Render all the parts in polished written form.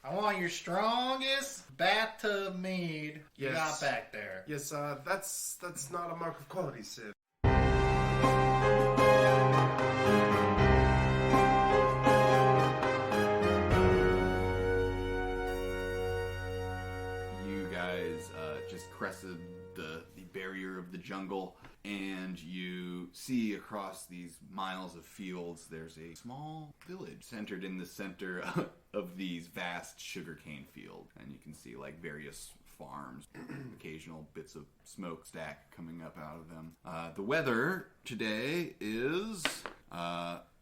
I want your strongest bathtub mead you got back there. Yes, that's not a mark of quality, Sid. You guys just crested the barrier of the jungle, and you see across these miles of fields there's a small village centered in the center of these vast sugarcane fields. And you can see like various farms, occasional bits of smokestack coming up out of them. The weather today is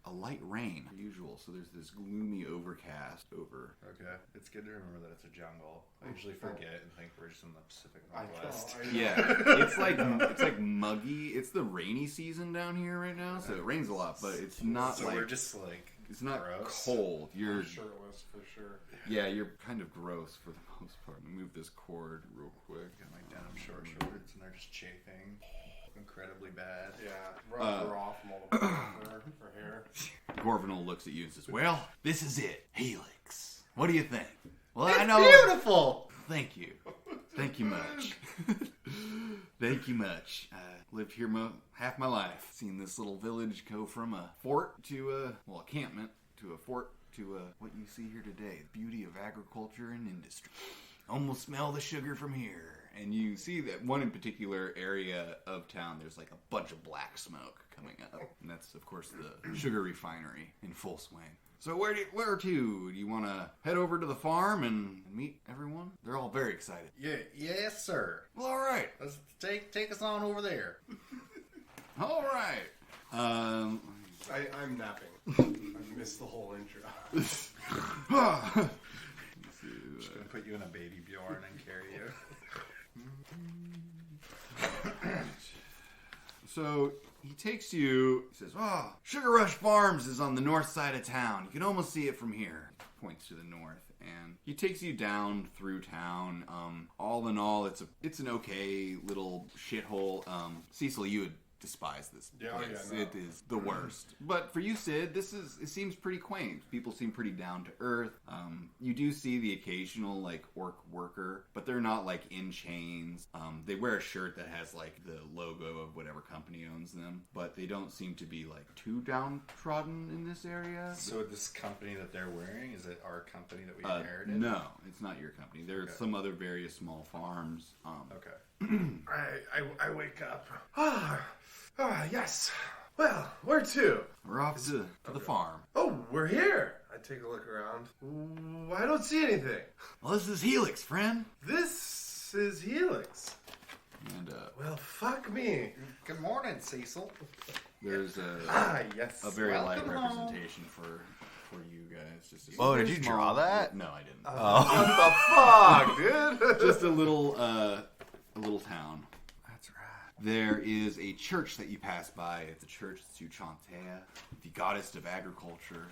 a light rain, as usual, so there's this gloomy overcast over. Okay. It's good to remember that it's a jungle. I usually forget and think we're just in the Pacific Northwest. Yeah, it's like muggy. It's the rainy season down here right now, so it rains a lot, but it's not so like... we're just like... It's not gross. cold. You're... I'm sure it was, for sure. Yeah, you're kind of gross for the most part. Let me move this cord real quick. Got my denim short shorts and they're just chafing. Incredibly bad. Yeah, rubs are off from all the for hair. Gorvinal looks at you and says, "Well, this is it. Helix. What do you think?" Well, It's I know... beautiful! Thank you. Thank you much. Thank you much. I lived here half my life. Seen this little village go from a fort to a encampment to a fort to what you see here today. The beauty of agriculture and industry. Almost smell the sugar from here. And you see that one in particular area of town, there's like a bunch of black smoke coming up. And that's, of course, the sugar refinery in full swing. So where to? Do you want to head over to the farm and meet everyone? They're all very excited. Yeah, yes, sir. Well, all right. Let's take us on over there. All right. I'm napping. I missed the whole intro. Just gonna put you in a baby Bjorn and carry you. So he takes you, he says, Sugar Rush Farms is on the north side of town. You can almost see it from here. Points to the north. And he takes you down through town. All in all, it's an okay little shithole. Cecil, you would despise this place. No. It is the worst. But for you, Sid, it seems pretty quaint. People seem pretty down to earth. You do see the occasional like orc worker, but they're not like in chains. They wear a shirt that has like the logo of whatever company owns them, but they don't seem to be like too downtrodden in this area. So this company that they're wearing, is it our company that we inherited? No, it's not your company. There's some other various small farms. Okay. I wake up. Yes. Well, where to? We're off to the farm. Oh, we're here. I take a look around. I don't see anything. Well, this is Helix, friend. This is Helix. And Well, fuck me. Good morning, Cecil. there's Yes. a very light Welcome home. representation for you guys. Just a Oh, very did you small- draw that? No, I didn't. What the fuck, dude? Just a little town. That's right. There is a church that you pass by. It's a church to Chantea, the goddess of agriculture.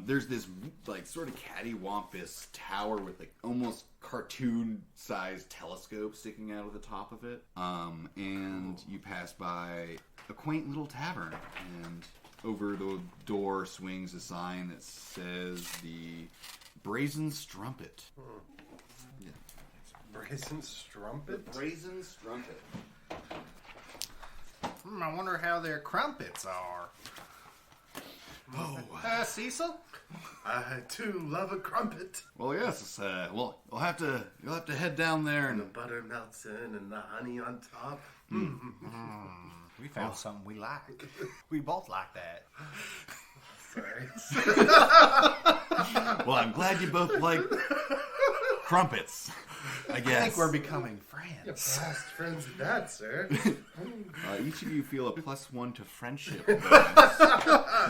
There's this like sort of cattywampus tower with like almost cartoon-sized telescope sticking out of the top of it. And you pass by a quaint little tavern, and over the door swings a sign that says the Brazen Strumpet. Yeah. Brazen Strumpet? Brazen Strumpet. I wonder how their crumpets are. Oh. Cecil? I too love a crumpet. Well, yes. You'll have to head down there And the and. butter melts in and the honey on top. We found something we like. We both like that. Sorry. Well, I'm glad you both like crumpets. I guess. I think we're becoming friends. Fast friends at that, sir. Each of you feel a +1 to friendship.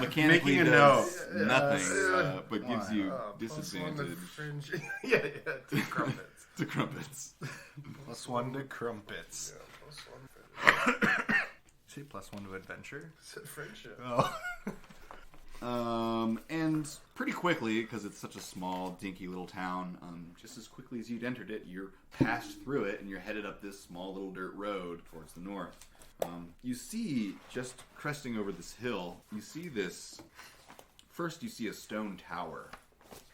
Mechanically Making a does note. nothing, but gives you +1 to disadvantage friendship. Yeah, to crumpets. to crumpets. +1 to crumpets. Yeah, +1 See, +1 to adventure. to friendship. Oh. And pretty quickly, because it's such a small, dinky little town, just as quickly as you'd entered it, you're passed through it and you're headed up this small little dirt road towards the north. You see, just cresting over this hill, you see this. First, you see a stone tower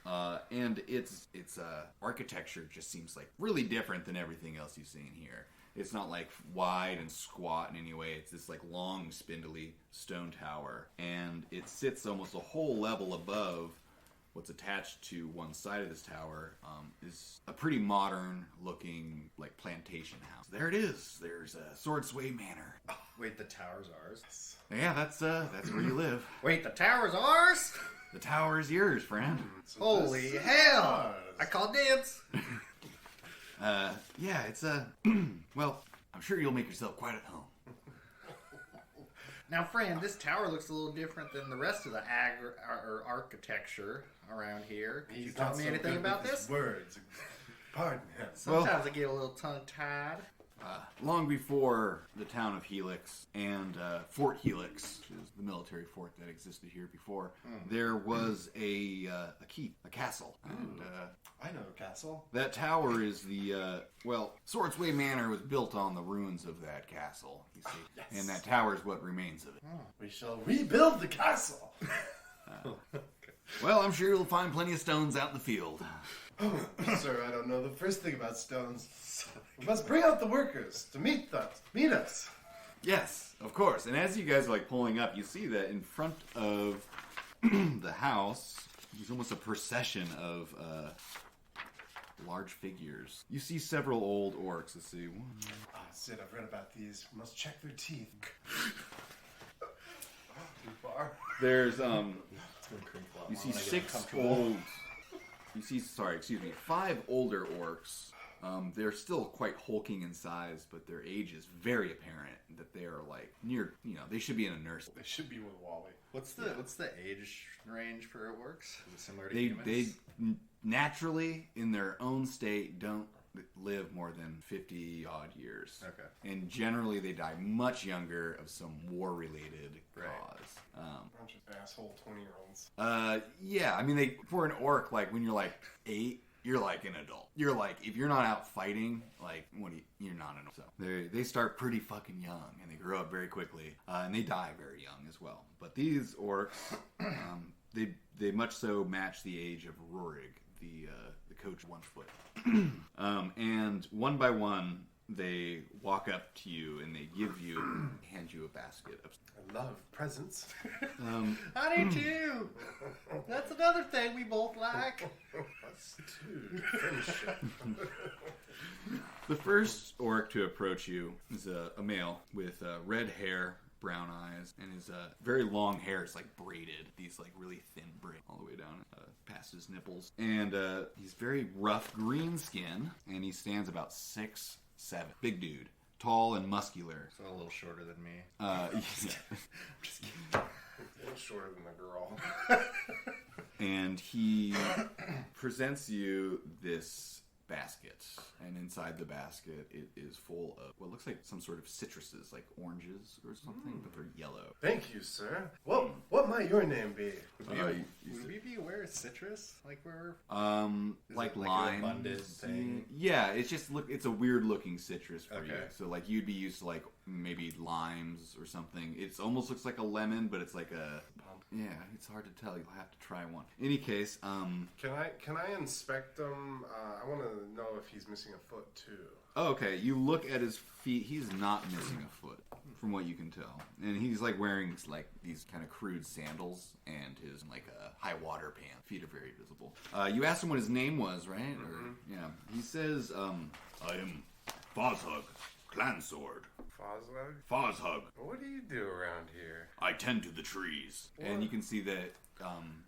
And its architecture just seems like really different than everything else you've seen here. It's not like wide and squat in any way. It's this like long, spindly stone tower, and it sits almost a whole level above what's attached to one side of this tower. Is a pretty modern looking like plantation house. There it is. There's Swordsway Manor. Wait, the tower's ours? Yeah, that's where you live. Wait, the tower's ours? The tower is yours, friend. So Holy this hell! is- I call dibs. Yeah, it's well, I'm sure you'll make yourself quite at home. Now, friend, this tower looks a little different than the rest of the architecture around here. Can you He's tell not me so anything good about with his this? words. Pardon him. Sometimes I get a little tongue-tied. Long before the town of Helix and Fort Helix, which is the military fort that existed here before, there was a castle. And I know a castle. that tower is the, Swordsway Manor was built on the ruins of that castle, you see. Yes. And that tower is what remains of it. We shall rebuild the castle. Well, I'm sure you'll find plenty of stones out in the field. Sir, I don't know the first thing about stones. We must bring out the workers to meet us. Yes, of course. And as you guys are like pulling up, you see that in front of the house, there's almost a procession of large figures. You see several old orcs. Let's see. One. Ah, Sid, I've read about these. We must check their teeth. Too far. There's It's gonna crinkle out you more see when I get six uncomfortable. old. You see, five older orcs. They're still quite hulking in size, but their age is very apparent that they are like near. They should be in a nursery. They should be with Wally. What's the age range for orcs? Is it similar to They humans? naturally in their own state don't live more than 50 odd years. Okay. And generally they die much younger of some war related Right. cause. Bunch of asshole 20-year-olds. Yeah, I mean for an orc, like when you're like 8, you're like an adult. You're like, if you're not out fighting, like you're not an adult. So they start pretty fucking young and they grow up very quickly. And they die very young as well. But these orcs, they much so match the age of Rorig, the coach 1 foot. And one by one, they walk up to you and they hand you a basket of. I love presents. I do too. That's another thing we both like. Us too. Friendship. The first orc to approach you is a male with red hair, brown eyes, and his very long hair is like braided. These like really thin braids all the way down past his nipples. And he's very rough green skin, and he stands about 6'7". Big dude. Tall and muscular. So a little shorter than me. Just kidding. A little shorter than the girl. And he presents you this basket, and inside the basket it is full of what looks like some sort of citruses, like oranges or something, but they're yellow. Thank you, sir. What might your name be? Would we be aware of citrus? Like we're Like it like an limes. abundant thing? Yeah, it's a weird looking citrus for you. Okay. So like you'd be used to like maybe limes or something. It almost looks like a lemon, but it's like a yeah. It's hard to tell. You'll have to try one. In any case, Can I inspect him? I want to know if he's missing a foot too. oh, okay. You look at his feet. He's not missing a foot, from what you can tell, and he's like wearing like these kind of crude sandals and his like high water pants. Feet are very visible. You asked him what his name was, right? Mm-hmm. Or, yeah. He says, "I am Fozhug, Clan Sword. Fozlug? Fozhug. What do you do around here? I tend to the trees." And you can see that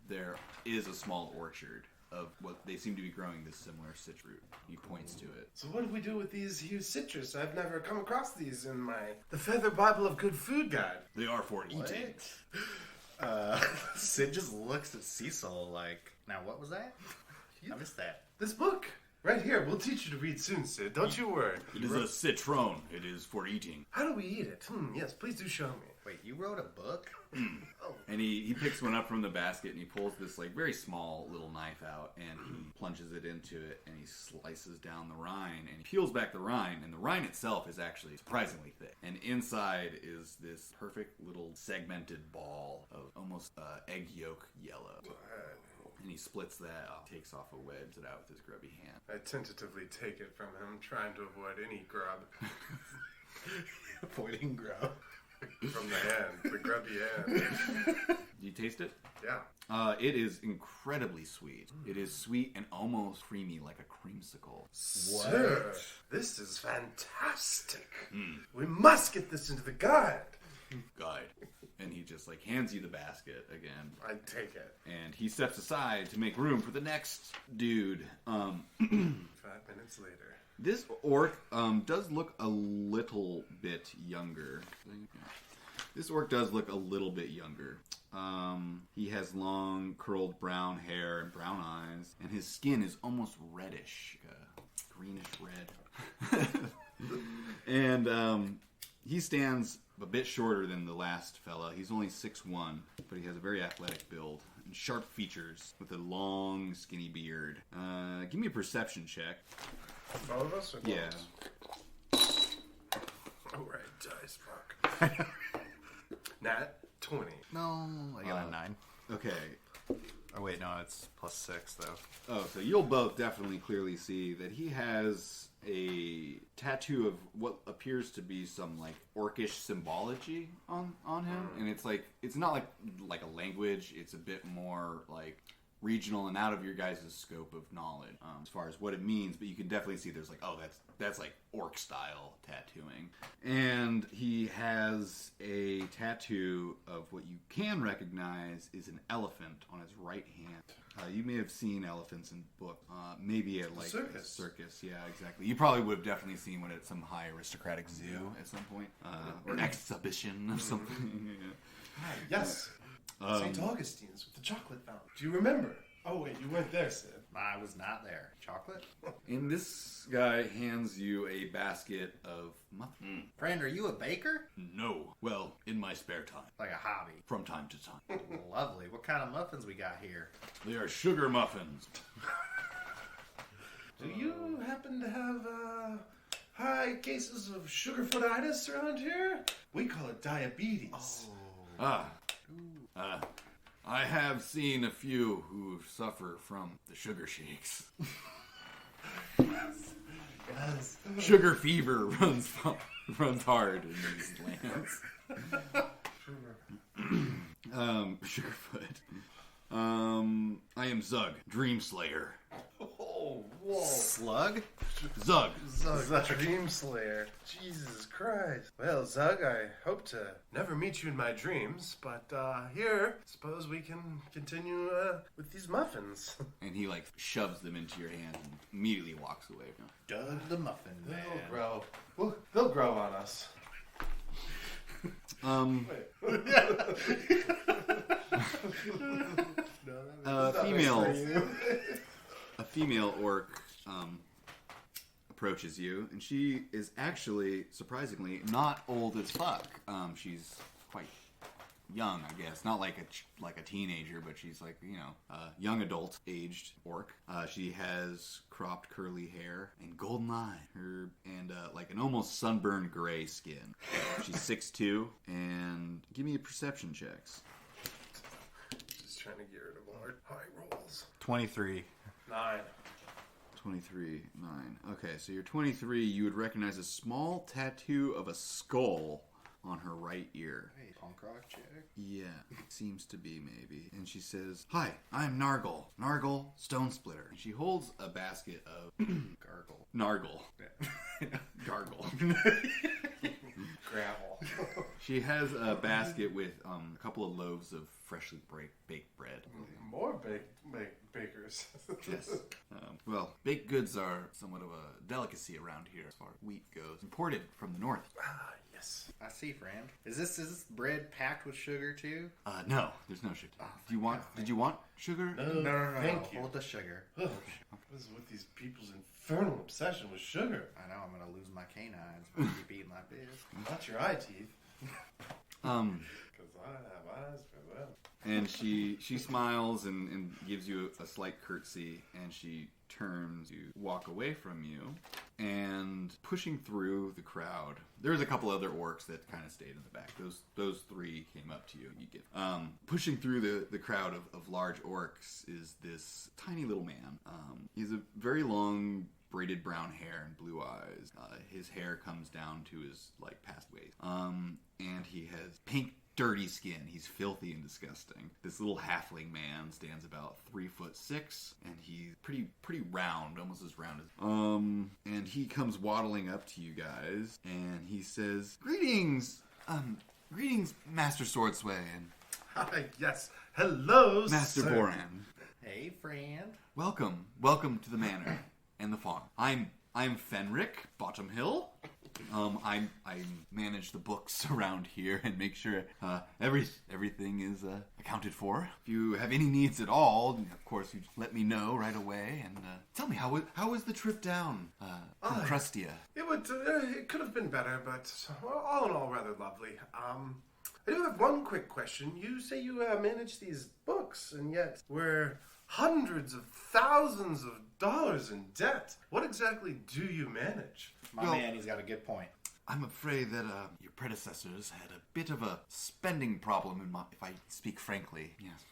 there is a small orchard of what they seem to be growing this similar citrus fruit. He points to it. So what do we do with these huge citrus? I've never come across these in the Feather Bible of Good Food Guide. They are for eating. Sid just looks at Cecil like, Now, what was that? I missed that. This book, right here, we'll teach you to read soon, Sid. Don't you worry. It is a citron. It is for eating. How do we eat it? Yes, please do show me. Wait, you wrote a book? And he picks one up from the basket and he pulls this like very small little knife out and he plunges it into it and he slices down the rind and he peels back the rind, and the rind itself is actually surprisingly thick. And inside is this perfect little segmented ball of almost egg yolk yellow. And he splits that off, takes off a wedge it out with his grubby hand. I tentatively take it from him, trying to avoid any grub. Avoiding grub. From the hand, the grubby hand. Do you taste it? Yeah. It is incredibly sweet. It is sweet and almost creamy like a creamsicle. Sir, this is fantastic. We must get this into the guide. Guide. And he just like hands you the basket again. I take it. And he steps aside to make room for the next dude. 5 minutes later. This orc does look a little bit younger. This orc does look a little bit younger. He has long, curled brown hair and brown eyes, and his skin is almost reddish, greenish red. And he stands a bit shorter than the last fella. He's only 6'1", but he has a very athletic build and sharp features with a long, skinny beard. Give me a perception check. All of us? Or Yeah. Alright, dice, fuck. Nat 20. No, I got a 9. Okay. Oh wait, no, it's +6 though. Oh, so you'll both definitely clearly see that he has a tattoo of what appears to be some like orcish symbology on him, and it's not like a language. It's a bit more like regional and out of your guys' scope of knowledge as far as what it means, but you can definitely see there's like, oh, that's like orc style tattooing. And he has a tattoo of what you can recognize is an elephant on his right hand. You may have seen elephants in book, maybe at like a circus. Yeah, exactly. You probably would have definitely seen one at some high aristocratic zoo at some point, or exhibition of something. Ah, yes. St. Augustine's with the chocolate fountain. Do you remember? Oh, wait, you weren't there, Sid. I was not there. Chocolate? And this guy hands you a basket of muffins. Friend, are you a baker? No. Well, in my spare time. Like a hobby. From time to time. Lovely. What kind of muffins we got here? They are sugar muffins. Do you happen to have high cases of sugarfootitis around here? We call it diabetes. I have seen a few who suffer from the sugar shakes. Yes. Sugar fever runs hard in these lands. Sugarfoot. I am Zug, Dream Slayer. Oh, whoa. Slug? Zug. Zug, Dream Slayer. Jesus Christ. Well, Zug, I hope to never meet you in my dreams, but here, suppose we can continue with these muffins. And he like shoves them into your hand and immediately walks away. Doug the Muffin Man. They'll grow on us. A female orc approaches you, and she is actually, surprisingly, not old as fuck. She's quite young, I guess. Not like a teenager, but she's like, young adult aged orc. She has cropped curly hair and golden eye, and like an almost sunburned gray skin. She's 6'2", and give me a perception checks. Just trying to get rid of our high rolls. 23. 9. 23, 9. Okay, so you're 23. You would recognize a small tattoo of a skull on her right ear. Hey, punk rock chick? Yeah, seems to be maybe. And she says, "Hi, I'm Nargle. Nargle Stone Splitter." And she holds a basket of Gargle. Nargle. Gargle. Gravel. She has a basket with a couple of loaves of freshly baked bread. More bakers. Yes. Well, baked goods are somewhat of a delicacy around here as far as wheat goes. Imported from the north. Ah, yes. I see, friend. Is this bread packed with sugar too? No, there's no sugar. Did you want sugar? No. Thank you. Hold the sugar. Ugh. What is with these people's infernal obsession with sugar? I know I'm gonna lose my canines if I keep eating like this. Not your eye teeth. Um, Because I have eyes for them. And she smiles and gives you a slight curtsy, and she turns to walk away from you. And pushing through the crowd, there's a couple other orcs that kind of stayed in the back. Those three came up to you. You get pushing through the crowd of large orcs is this tiny little man. He's a very long, braided brown hair and blue eyes. His hair comes down to his past waist. And he has pink, dirty skin. He's filthy and disgusting. This little halfling man stands about 3'6", and he's pretty round, almost as round as. And he comes waddling up to you guys, and he says, "Greetings, Master Swordsway and Yes, hello, Master sir. Boran. Hey, friend. Welcome to the manor and the farm. I'm Fenric Bottomhill. I manage the books around here and make sure everything is accounted for. If you have any needs at all, of course, you let me know right away. And tell me, how was the trip down from Crustia? It could have been better, but all in all, rather lovely. I do have one quick question. You say you manage these books, and yet we're hundreds of thousands of dollars in debt. What exactly do you manage? My man, he's got a good point. I'm afraid that your predecessors had a bit of a spending problem, if I speak frankly. Yes.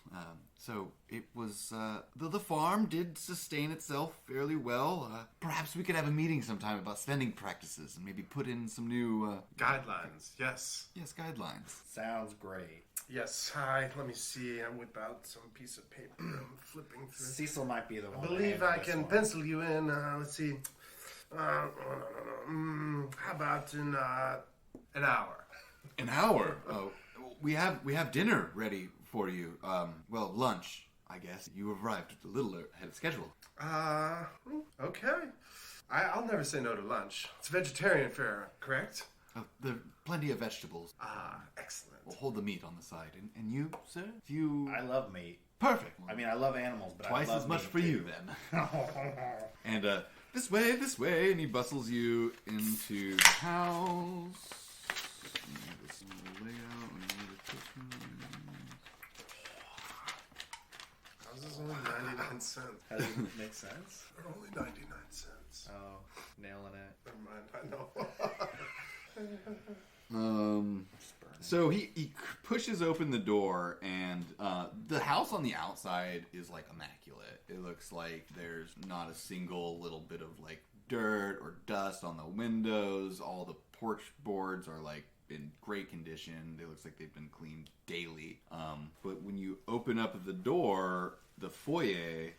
So it was the farm did sustain itself fairly well. Perhaps we could have a meeting sometime about spending practices and maybe put in some new Guidelines, yes. Yes, guidelines. Sounds great. Yes, let me see. I'm whip some piece of paper. I'm flipping through. Cecil might be the one. I believe I this can one. pencil you in. Let's see. How about in an hour? An hour. Oh, we have dinner ready for you. Lunch, I guess. You arrived a little ahead of schedule. Okay. I'll never say no to lunch. It's a vegetarian fare, correct? There are plenty of vegetables. Excellent. We'll hold the meat on the side. And you, sir? You... I love meat. Perfect. I mean, I love animals, but Twice I love as much meat for too. you, then. And, this way, and he bustles you into the house. This little layout. How's this only 99 cents? That doesn't make sense. They're only 99 cents. Oh, nailing it. Never mind, I know. So he pushes open the door, and the house on the outside is immaculate. It looks like there's not a single little bit of dirt or dust on the windows. All the porch boards are in great condition. It looks like they've been cleaned daily. But when you open up the door, the foyer,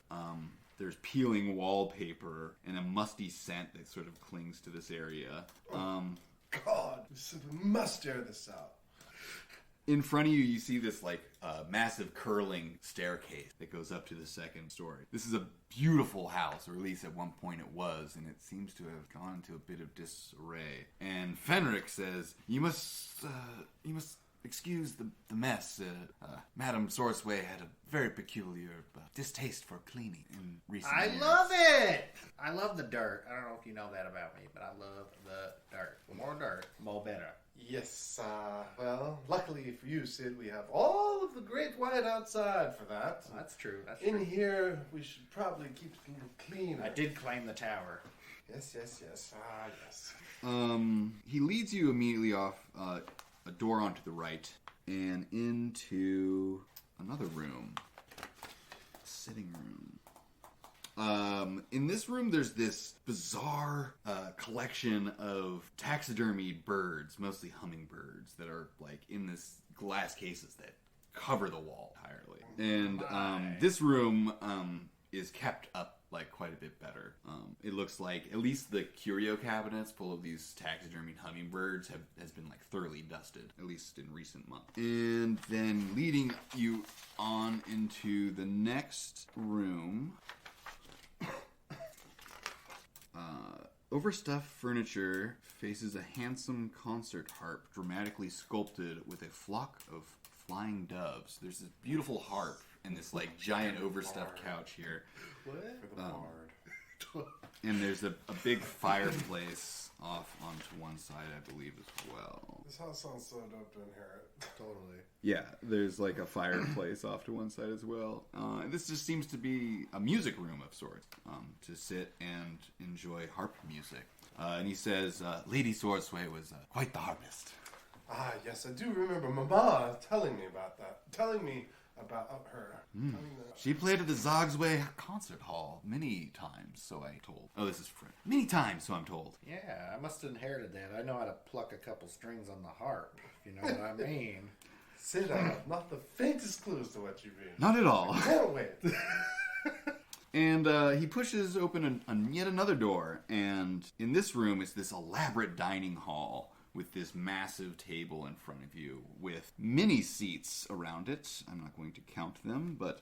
there's peeling wallpaper and a musty scent that sort of clings to this area. God, we simply must air this out. In front of you, you see this massive curling staircase that goes up to the second story. This is a beautiful house, or at least at one point it was, and it seems to have gone into a bit of disarray. And Fenric says, "You must excuse the mess. Madame Swordsway had a very peculiar distaste for cleaning in recent years." I love it! I love the dirt. I don't know if you know that about me, but I love the dirt. The more dirt, more better. Yes, well, luckily for you, Sid, we have all of the great white outside for that. That's true. That's In true. here, we should probably keep it a little cleaner. I did claim the tower. Yes. Yes. He leads you immediately off a door onto the right and into another room. Sitting room. In this room, there's this bizarre collection of taxidermied birds, mostly hummingbirds, that are in this glass cases that cover the wall entirely. And this room is kept up quite a bit better. It looks like at least the curio cabinets full of these taxidermied hummingbirds has been thoroughly dusted, at least in recent months. And then leading you on into the next room. Overstuffed furniture faces a handsome concert harp dramatically sculpted with a flock of flying doves. There's this beautiful harp and this giant overstuffed couch here. What? For the bard. And there's a big fireplace off onto one side, I believe, as well. This house sounds so dope to inherit. Totally. Yeah, there's like a fireplace off to one side as well. And this just seems to be a music room of sorts, to sit and enjoy harp music. And he says, Lady Swordsway was quite the harpist. Ah, yes, I do remember Mama telling me about that. Telling me about her. Telling me that. She played at the Swordsway concert hall many times, so I told. Oh, this is Fred. Many times, so I'm told. Yeah, I must have inherited that. I know how to pluck a couple strings on the harp, if you know what I mean. Sit down. Not the faintest clues to what you mean. Not at all. Can't wait. And he pushes open yet another door, and in this room is this elaborate dining hall with this massive table in front of you with many seats around it. I'm not going to count them, but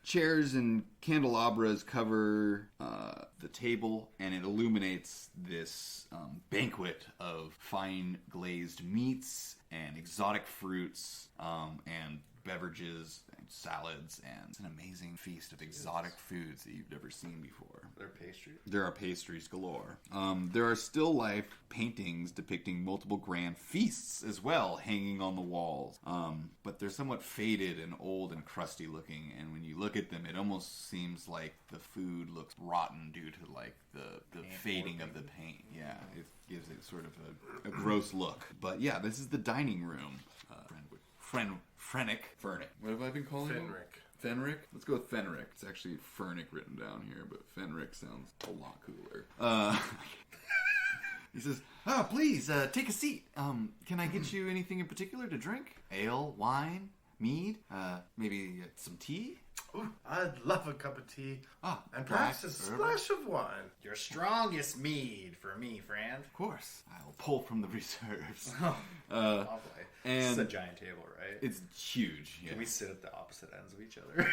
chairs and candelabras cover the table, and it illuminates this banquet of fine glazed meats and exotic fruits and beverages and salads, and it's an amazing feast of exotic foods that you've never seen before. They're pastry. There are pastries galore. There are still life paintings depicting multiple grand feasts as well, hanging on the walls. But they're somewhat faded and old and crusty looking, and when you look at them, it almost seems like the food looks rotten due to like the fading of the paint. Yeah, it gives it sort of a gross look. But yeah, this is the dining room. Fenric. What have I been calling him? Fenric? Let's go with Fenric. It's actually Fernic written down here, but Fenric sounds a lot cooler. He says, please, take a seat. Can I get you anything in particular to drink? Ale, wine, mead, maybe some tea? Ooh, I'd love a cup of tea. And black, perhaps a splash of wine. Your strongest mead for me, friend. Of course. I'll pull from the reserves. Lovely. And It's a giant table, right? it's huge. Yeah. Can we sit at the opposite ends of each other?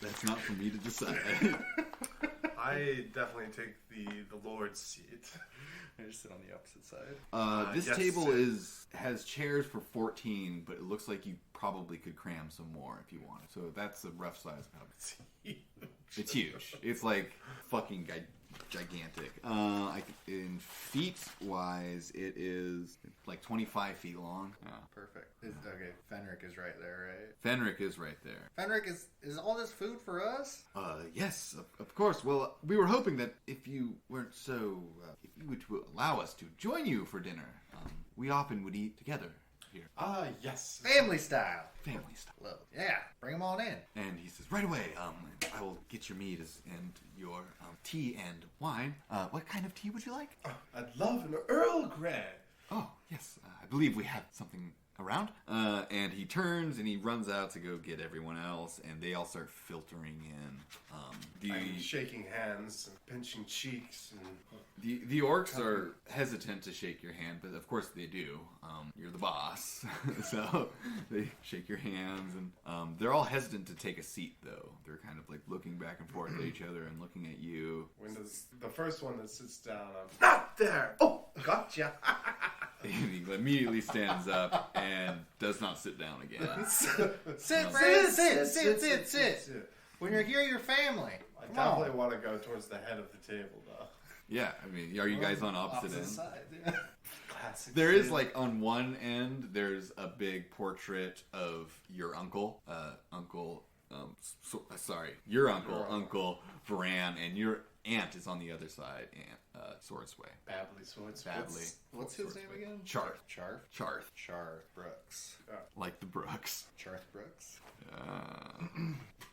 That's not for me to decide. I definitely take the Lord's seat. I just sit on the opposite side. This yes, table sir. has chairs for 14, but it looks like you probably could cram some more if you wanted. So that's a rough size cup. It's huge. It's like fucking gigantic. In feet wise, it is like 25 feet long. Yeah. Perfect. Okay, Fenric is right there, right? Fenric is right there. Fenric, is all this food for us? Yes, of course. Well, we were hoping that if you weren't so, if you would allow us to join you for dinner, we often would eat together here. Ah, yes. Family style. Family style. Love. Yeah, bring them on in. And he says, right away, I will get your meat and your tea and wine. What kind of tea would you like? I'd love an Earl Grey. Oh, yes. I believe we have something around. And he turns and he runs out to go get everyone else, and they all start filtering in. I'm shaking hands and pinching cheeks. And The orcs are hesitant to shake your hand, but of course they do. You're the boss. So they shake your hands, and they're all hesitant to take a seat, though. They're kind of like looking back and forth at each other and looking at you. when does the first one that sits down, Not there! Oh, gotcha! And he immediately stands up and does not sit down again. Sit, friend. Sit. When you're here, your family. I Come definitely on. want to go towards the head of the table, though. Yeah, I mean, are you guys on opposite ends? sides. Yeah. Classic. There is like on one end, there's a big portrait of your uncle, your uncle Varan, and your aunt is on the other side, Swordsway. Babbly Swordsway. Badly. What's his name again? Charth. Charth. Charth. Brooks. Like the Brooks. Charth Brooks.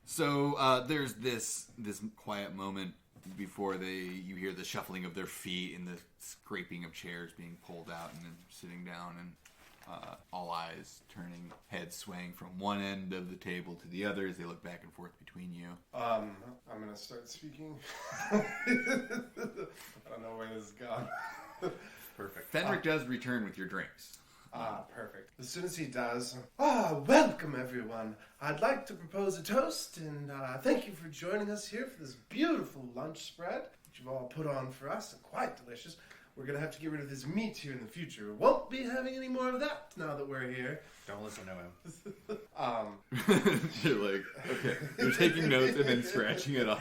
So there's this quiet moment before you hear the shuffling of their feet and the scraping of chairs being pulled out and then sitting down, and all eyes turning, heads swaying from one end of the table to the other as they look back and forth between you. I'm gonna start speaking. I don't know where this is gone. Perfect. Fenric does return with your drinks. Perfect. As soon as he does, Welcome everyone. I'd like to propose a toast and thank you for joining us here for this beautiful lunch spread that you've all put on for us, and quite delicious. We're going to have to get rid of this meat here in the future. We won't be having any more of that now that we're here. Don't listen to him. You're like, okay. You're taking notes and then scratching it off.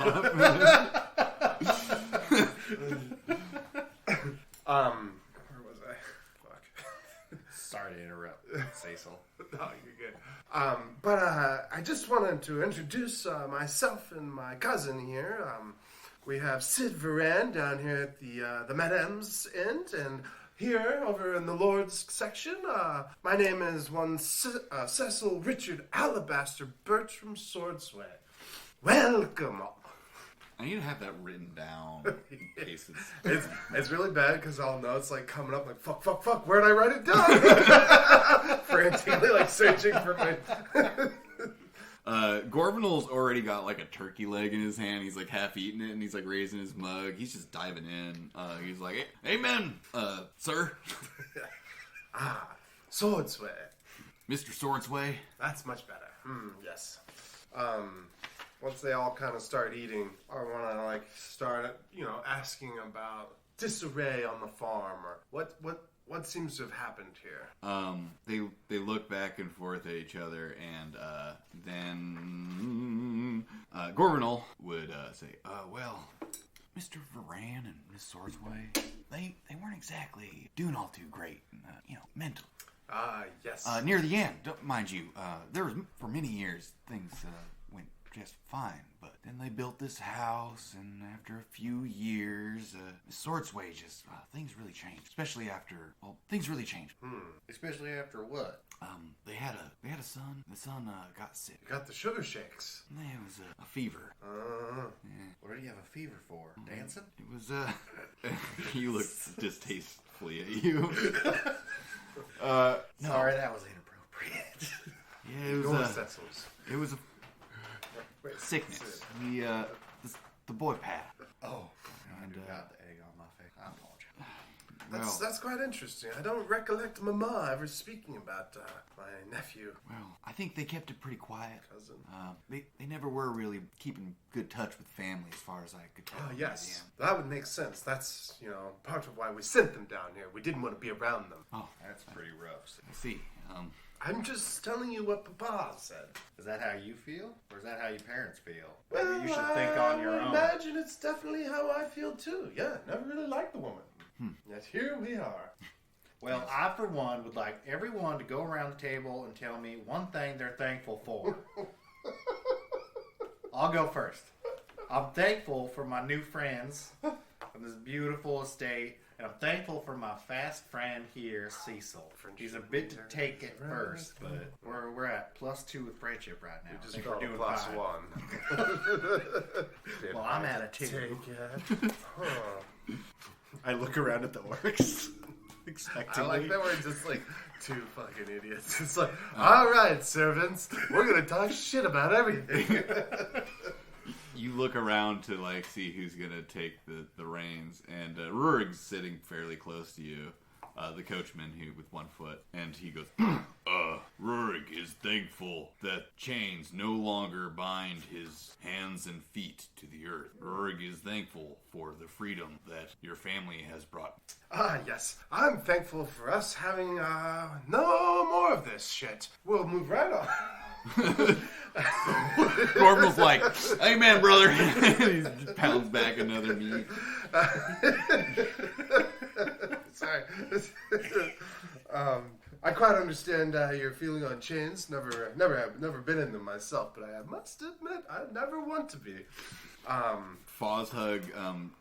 Where was I? Fuck. Sorry to interrupt, Cecil. No, you're good. But I just wanted to introduce myself and my cousin here. We have Sid Varan down here at the Madame's end, and here over in the Lord's section, my name is Cecil Richard Alabaster Bertram Swordsway. Welcome. I need to have that written down in case It's really bad because I'll know it's like coming up like fuck, where'd I write it down? Frantically like searching for my Gorvinal's already got like a turkey leg in his hand. He's like half eating it and he's like raising his mug. He's just diving in. He's like, hey, amen, sir. Swordsway. Mr. Swordsway. That's much better. Yes. Once they all kind of start eating, I want to like start, asking about disarray on the farm or what seems to have happened here. They look back and forth at each other, and then Gorvinal would say, well, Mr. Varan and Miss Swordsway, they weren't exactly doing all too great, mentally. Yes. Near the end, mind you, there was for many years things went just fine, but then they built this house, and after a few years, Swordsway just things really changed. Especially after things really changed. Especially after what? They had a son. The son got sick. You got the sugar shakes. It was a fever. What did he have a fever for? Dancing? It was he looked distastefully at you. Sorry, that was inappropriate. Yeah, it was a sickness. The boy Pat. Oh, I got the egg on my face. I apologize. That's quite interesting. I don't recollect Mama ever speaking about my nephew. Well, I think they kept it pretty quiet. Cousin. They never were really keeping good touch with family, as far as I could tell. Yes, that would make sense. That's part of why we sent them down here. We didn't want to be around them. Oh, That's pretty rough. I see. I'm just telling you what Papa said. Is that how you feel? Or is that how your parents feel? Well, Maybe you should think on your I own. imagine it's definitely how I feel too. Yeah, never really liked the woman. Yet here we are. Well, I, for one, would like everyone to go around the table and tell me one thing they're thankful for. I'll go first. I'm thankful for my new friends on this beautiful estate, and I'm thankful for my fast friend here, Cecil. He's a bit to take at first, but we're at +2 with friendship right now. Just I think got we're doing plus fine. 1. Well, I'm at a 2. Take it. Huh. I look around at the orcs. I like that we're just like two fucking idiots. It's like, all right, servants, we're gonna talk shit about everything. You look around to like see who's gonna take the reins, and Rurig's sitting fairly close to you, the coachman who with one foot, and he goes, Rurig is thankful that chains no longer bind his hands and feet to the earth. Rurig is thankful for the freedom that your family has brought. Yes. I'm thankful for us having no more of this shit. We'll move right on. Gordon's like, amen, brother. He pounds back another meat. Sorry. I quite understand your feeling on chains. Never been in them myself, but I must admit I never want to be. Fozhug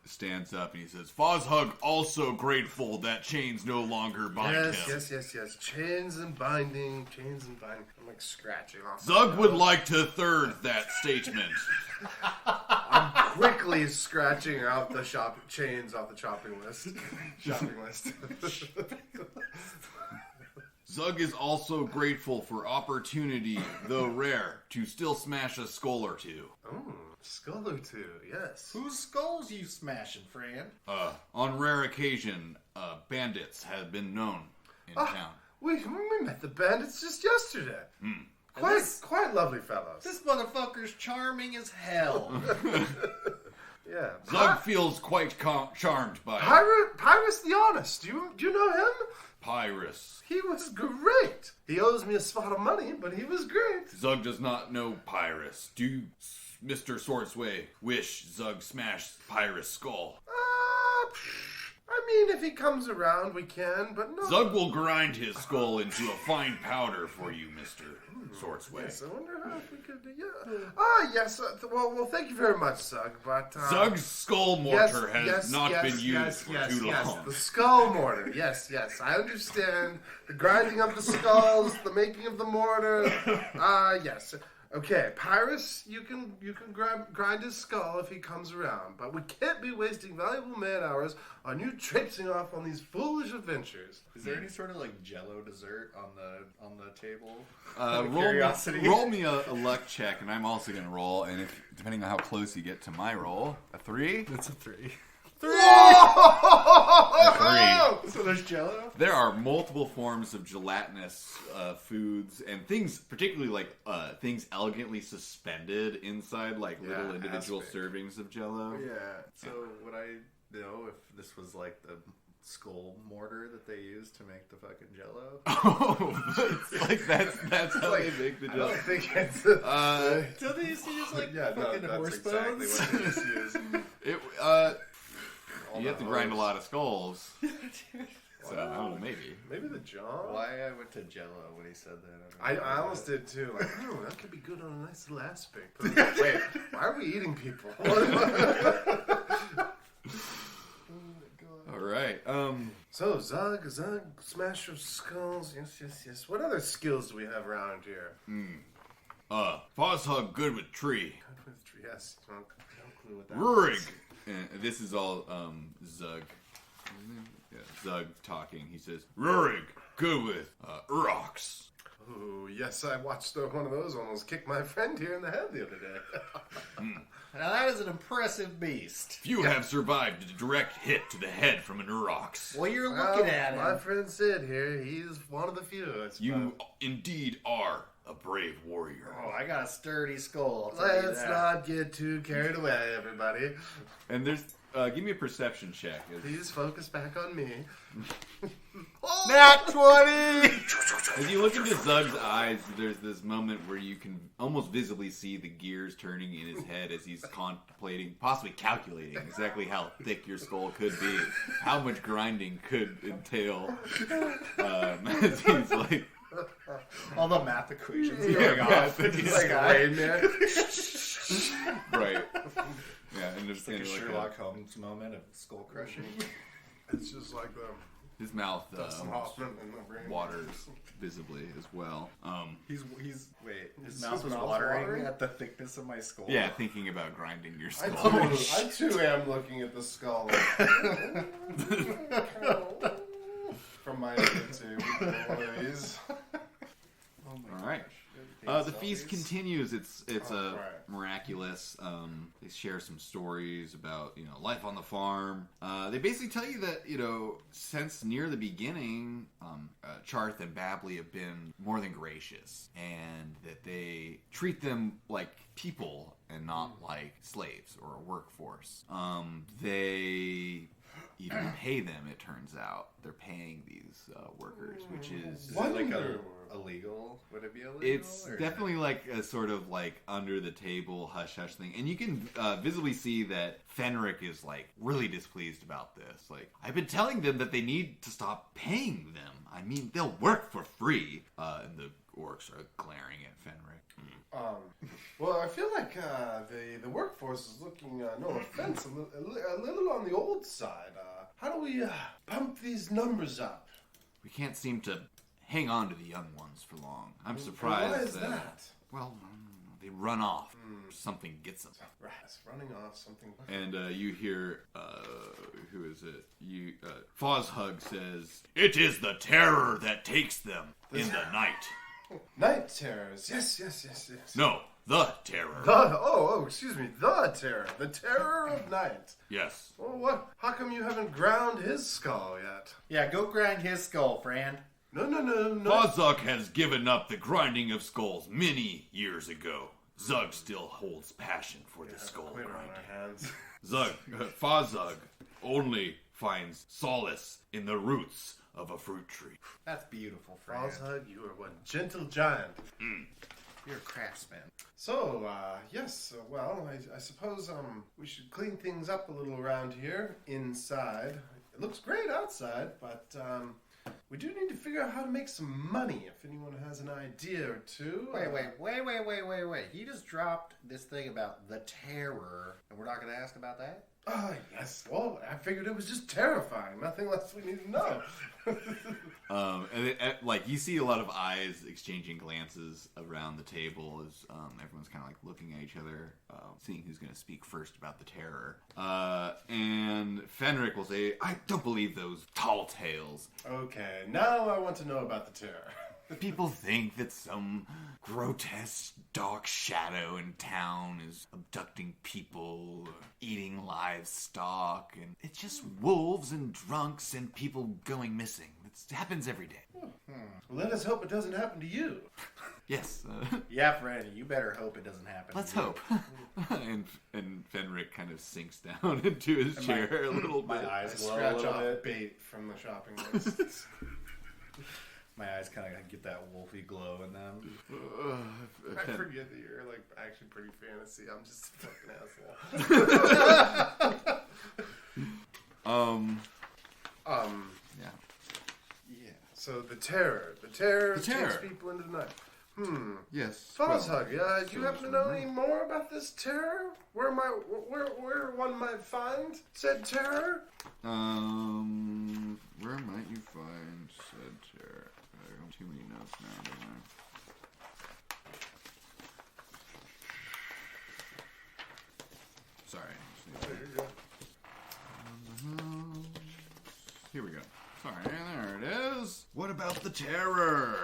stands up and he says, Fozhug also grateful that chains no longer bind him. Yes. Chains and binding. I'm like scratching off. Zug would like to third that statement. I'm quickly scratching out the chains off the shopping list. Zug is also grateful for opportunity, though rare, to still smash a skull or two. Oh, skull or two, yes. Whose skulls you smashing, friend? On rare occasion, bandits have been known in town. We met the bandits just yesterday. Quite lovely fellows. This motherfucker's charming as hell. Yeah. Zug feels quite charmed by Pyrus the Honest. Do you know him? Pyrus. He was great. He owes me a spot of money, but he was great. Zug does not know Pyrus. Do Mr. Swordsway wish Zug smash Pyrus' skull? I mean, if he comes around, we can, but no. Zug will grind his skull into a fine powder for you, Mr. Swordsway. Yes, I wonder how if we could. Ah, yes. Well, thank you very much, Zug. But Zug's skull mortar has not been used for too long. Yes, the skull mortar. Yes. I understand the grinding of the skulls, the making of the mortar. Yes. Okay, Pyrus, you can grind his skull if he comes around, but we can't be wasting valuable man hours on you traipsing off on these foolish adventures. Is there any sort of like Jello dessert on the table? Roll me a luck check, and I'm also going to roll. And if depending on how close you get to my roll, a 3. That's a 3. 3. So there's Jello. There are multiple forms of gelatinous foods and things, particularly like things elegantly suspended inside like little individual servings of Jello. Yeah. So would I know if this was like the skull mortar that they use to make the fucking Jello? Oh, it's like that's how they make the Jello. I don't think it's. Don't they used to use like fucking that's horse exactly bones? what they used to use. You have to grind a lot of skulls. So I don't know, Maybe the jaw. Why I went to Jello when he said that? I almost did too. Like, oh, that could be good on a nice little aspect. But I'm like, wait, why are we eating people? All right. So Zug, smash of skulls. Yes. What other skills do we have around here? Fosshug good with tree. Yes. No clue what that Rurig. is. This is all Zug. Yeah, Zug talking. He says, Rurig, good with Urox. Oh, yes, I watched one of those almost kick my friend here in the head the other day. Now that is an impressive beast. Few have survived a direct hit to the head from an Urox. Well, you're looking at him. My friend Sid here, he's one of the few. You indeed are a brave warrior. Oh, I got a sturdy skull. I'll tell you Let's that. not get too carried away, everybody. And there's, give me a perception check. Please focus back on me. Nat 20! As you look into Zug's eyes, there's this moment where you can almost visibly see the gears turning in his head as he's contemplating, possibly calculating exactly how thick your skull could be, how much grinding could entail. As he's like, all the math equations Yeah, going off. It's like Rain Man. right. Yeah, and there's It's like a Sherlock Holmes moment of skull crushing. It's just like his mouth Dustin Hoffman in the brain. waters visibly as well. His His mouth was mouth's watering watering? at the thickness of my skull. Yeah, thinking about grinding your I skull. too am looking at the skull. From my YouTube. One of these. All right. The feast continues. It's miraculous. They share some stories about life on the farm. They basically tell you that since near the beginning, Charth and Babley have been more than gracious, and that they treat them like people and not like slaves or a workforce. They even pay them. It turns out they're paying these workers, which is like illegal? Would it be illegal? It's definitely like a sort of like under the table hush hush thing, and you can visibly see that Fenric is like really displeased about this. Like, I've been telling them that they need to stop paying them. I mean, they'll work for free. And the orcs are glaring at Fenric. Well, I feel like the workforce is looking, no offense, a little on the old side. How do we pump these numbers up? We can't seem to hang on to the young ones for long. I'm surprised. Why is that? Well, they run off. Something gets them. Right, it's running off something. And you hear, who is it? Fosshug says, "It is the terror that takes them in the night." Night terrors. Yes. No, the terror. Excuse me. The terror. The terror of night. Yes. Well, what? How come you haven't ground his skull yet? Yeah, go grind his skull, friend. No. Fosshug has given up the grinding of skulls many years ago. Zug still holds passion for the skull Clear on grinding. our hands. Fosshug only finds solace in the roots of a fruit tree. That's beautiful, friend. Fosshug, you are one gentle giant. You're a craftsman. So, yes, well, I suppose we should clean things up a little around here inside. It looks great outside, but we do need to figure out how to make some money if anyone has an idea or two. Wait. He just dropped this thing about the terror, and we're not going to ask about that? Yes. Well, I figured it was just terrifying. Nothing less we need to know. Like, you see a lot of eyes exchanging glances around the table as everyone's kind of like looking at each other, seeing who's going to speak first about the terror. And Fenric will say, "I don't believe those tall tales. Okay, now I want to know about the terror. People think that some grotesque dark shadow in town is abducting people or eating livestock, and it's just wolves and drunks and people going missing. It happens every day." Well, let us hope it doesn't happen to you. Yes. Yeah, Franny, you better hope it doesn't happen. Let's hope. and Fenric kind of sinks down into his chair a little bit. My eyes glow a Scratch little off bit. bait from the shopping list. My eyes kind of get that wolfy glow in them. I forget that you're like actually pretty fantasy. I'm just a fucking asshole. Yeah. Yeah. So the terror takes people into the night. Yes. Fuzzhug, do you happen to know any more about this terror? Where one might find said terror? Where might you find said terror? I have too many notes now, don't I? Sorry. There you go. Here we go. Sorry, there it is. What about the terror?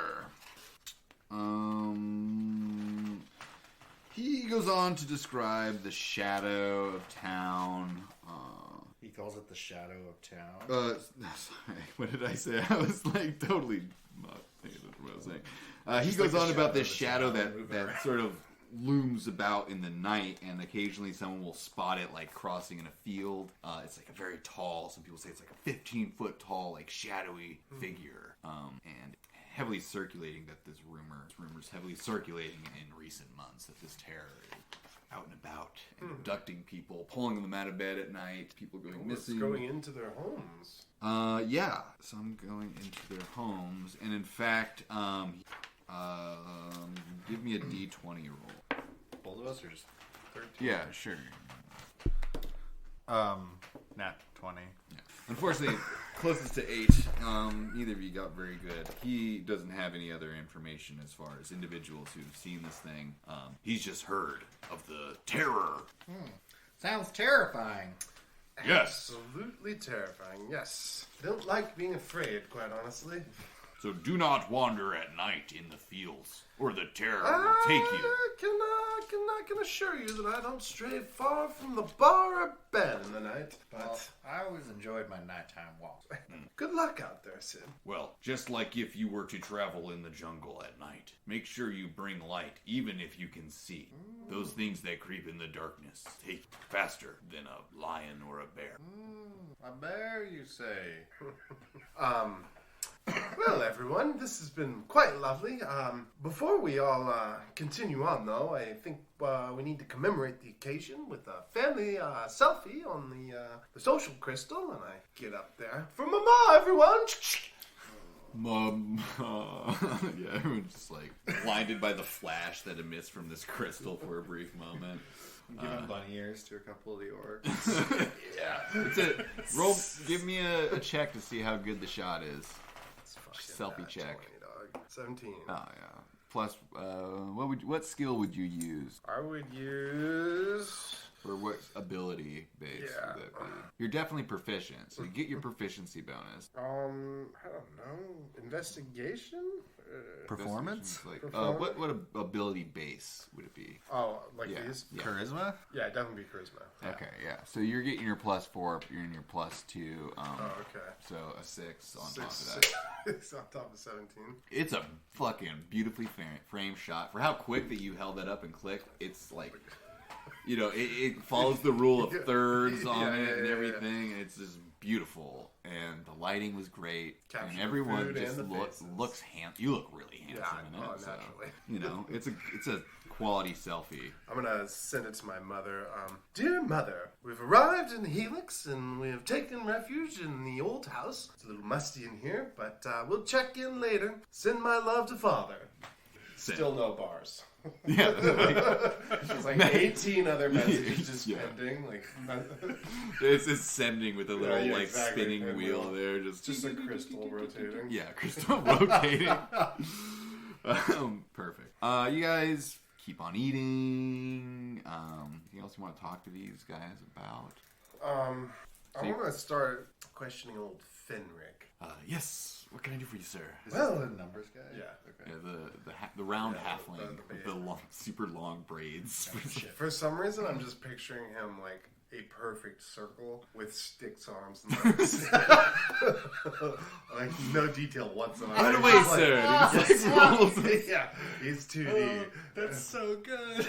He goes on to describe the shadow of town. He calls it the shadow of town. Sorry, what did I say? I was like totally not thinking what I was saying. He Just goes like the on about shadow this of a shadow town that moving around. sort of looms about in the night, and occasionally someone will spot it like crossing in a field. It's like a very tall, some people say it's like a 15-foot tall, like shadowy figure, and heavily circulating that this rumors heavily circulating in recent months that this terror is out and about and abducting people, pulling them out of bed at night, people going missing. Going into their homes. Yeah, some going into their homes, and in fact, give me a D20 roll. Both of us are just 13. Yeah, sure. Nat 20. Yeah. Unfortunately, closest to 8, neither of you got very good. He doesn't have any other information as far as individuals who've seen this thing. He's just heard of the terror. Sounds terrifying. Yes. Absolutely terrifying, yes. Don't like being afraid, quite honestly. So do not wander at night in the fields, or the terror will take you. I can assure you that I don't stray far from the bar or bed in the night. But Well, I always enjoyed my nighttime walks. good luck out there, Sid. Well, just like if you were to travel in the jungle at night, make sure you bring light, even if you can see. Those things that creep in the darkness take faster than a lion or a bear. A bear, you say? Well, everyone, this has been quite lovely. Before we all continue on, though, I think we need to commemorate the occasion with a family selfie on the social crystal, and I get up there. For Mama, everyone! Mom, yeah, everyone's just like blinded by the flash that emits from this crystal for a brief moment. I'm giving bunny ears to a couple of the orcs. Yeah, that's it. Roll, give me a check to see how good the shot is. Selfie check. 20, dog. 17. Oh yeah. Plus, what skill would you use, I would use... or what ability base Yeah. would that be? You're definitely proficient, so you get your proficiency bonus. I don't know. Investigation? Performance? Like, Performance? what ability base would it be? Oh, like Yeah. these? Yeah. Charisma? Yeah, definitely be charisma. Okay, yeah. So you're getting your +4, you're in your +2. Oh, okay. So a 6 on top of that. 6 on top of 17. It's a fucking beautifully framed shot. For how quick that you held that up and clicked, it's like it follows the rule of thirds on it and yeah. everything. And it's just beautiful, and the lighting was great, Capture and the everyone food just and the faces. looks handsome. You look really handsome in it. So, naturally. it's a quality selfie. I'm gonna send it to my mother. Dear mother, we've arrived in Helix and we have taken refuge in the old house. It's a little musty in here, but we'll check in later. Send my love to father. Still no bars. Yeah, There's like 18 other messages just pending. Like, it's just sending with a little exactly. spinning And wheel there, just a crystal rotating. yeah, crystal rotating. Perfect. You guys keep on eating. Anything else you want to talk to these guys about? I want to start questioning old Fenric. Yes. What can I do for you, sir? Well, The numbers guy. yeah. Okay. Yeah, the round halfling the with the long, super long braids. For some reason, I'm just picturing him like a perfect circle with sticks arms and legs. Like no detail whatsoever. By the way, Just like, sir, it's like rolls. yeah, he's 2D. That's so good.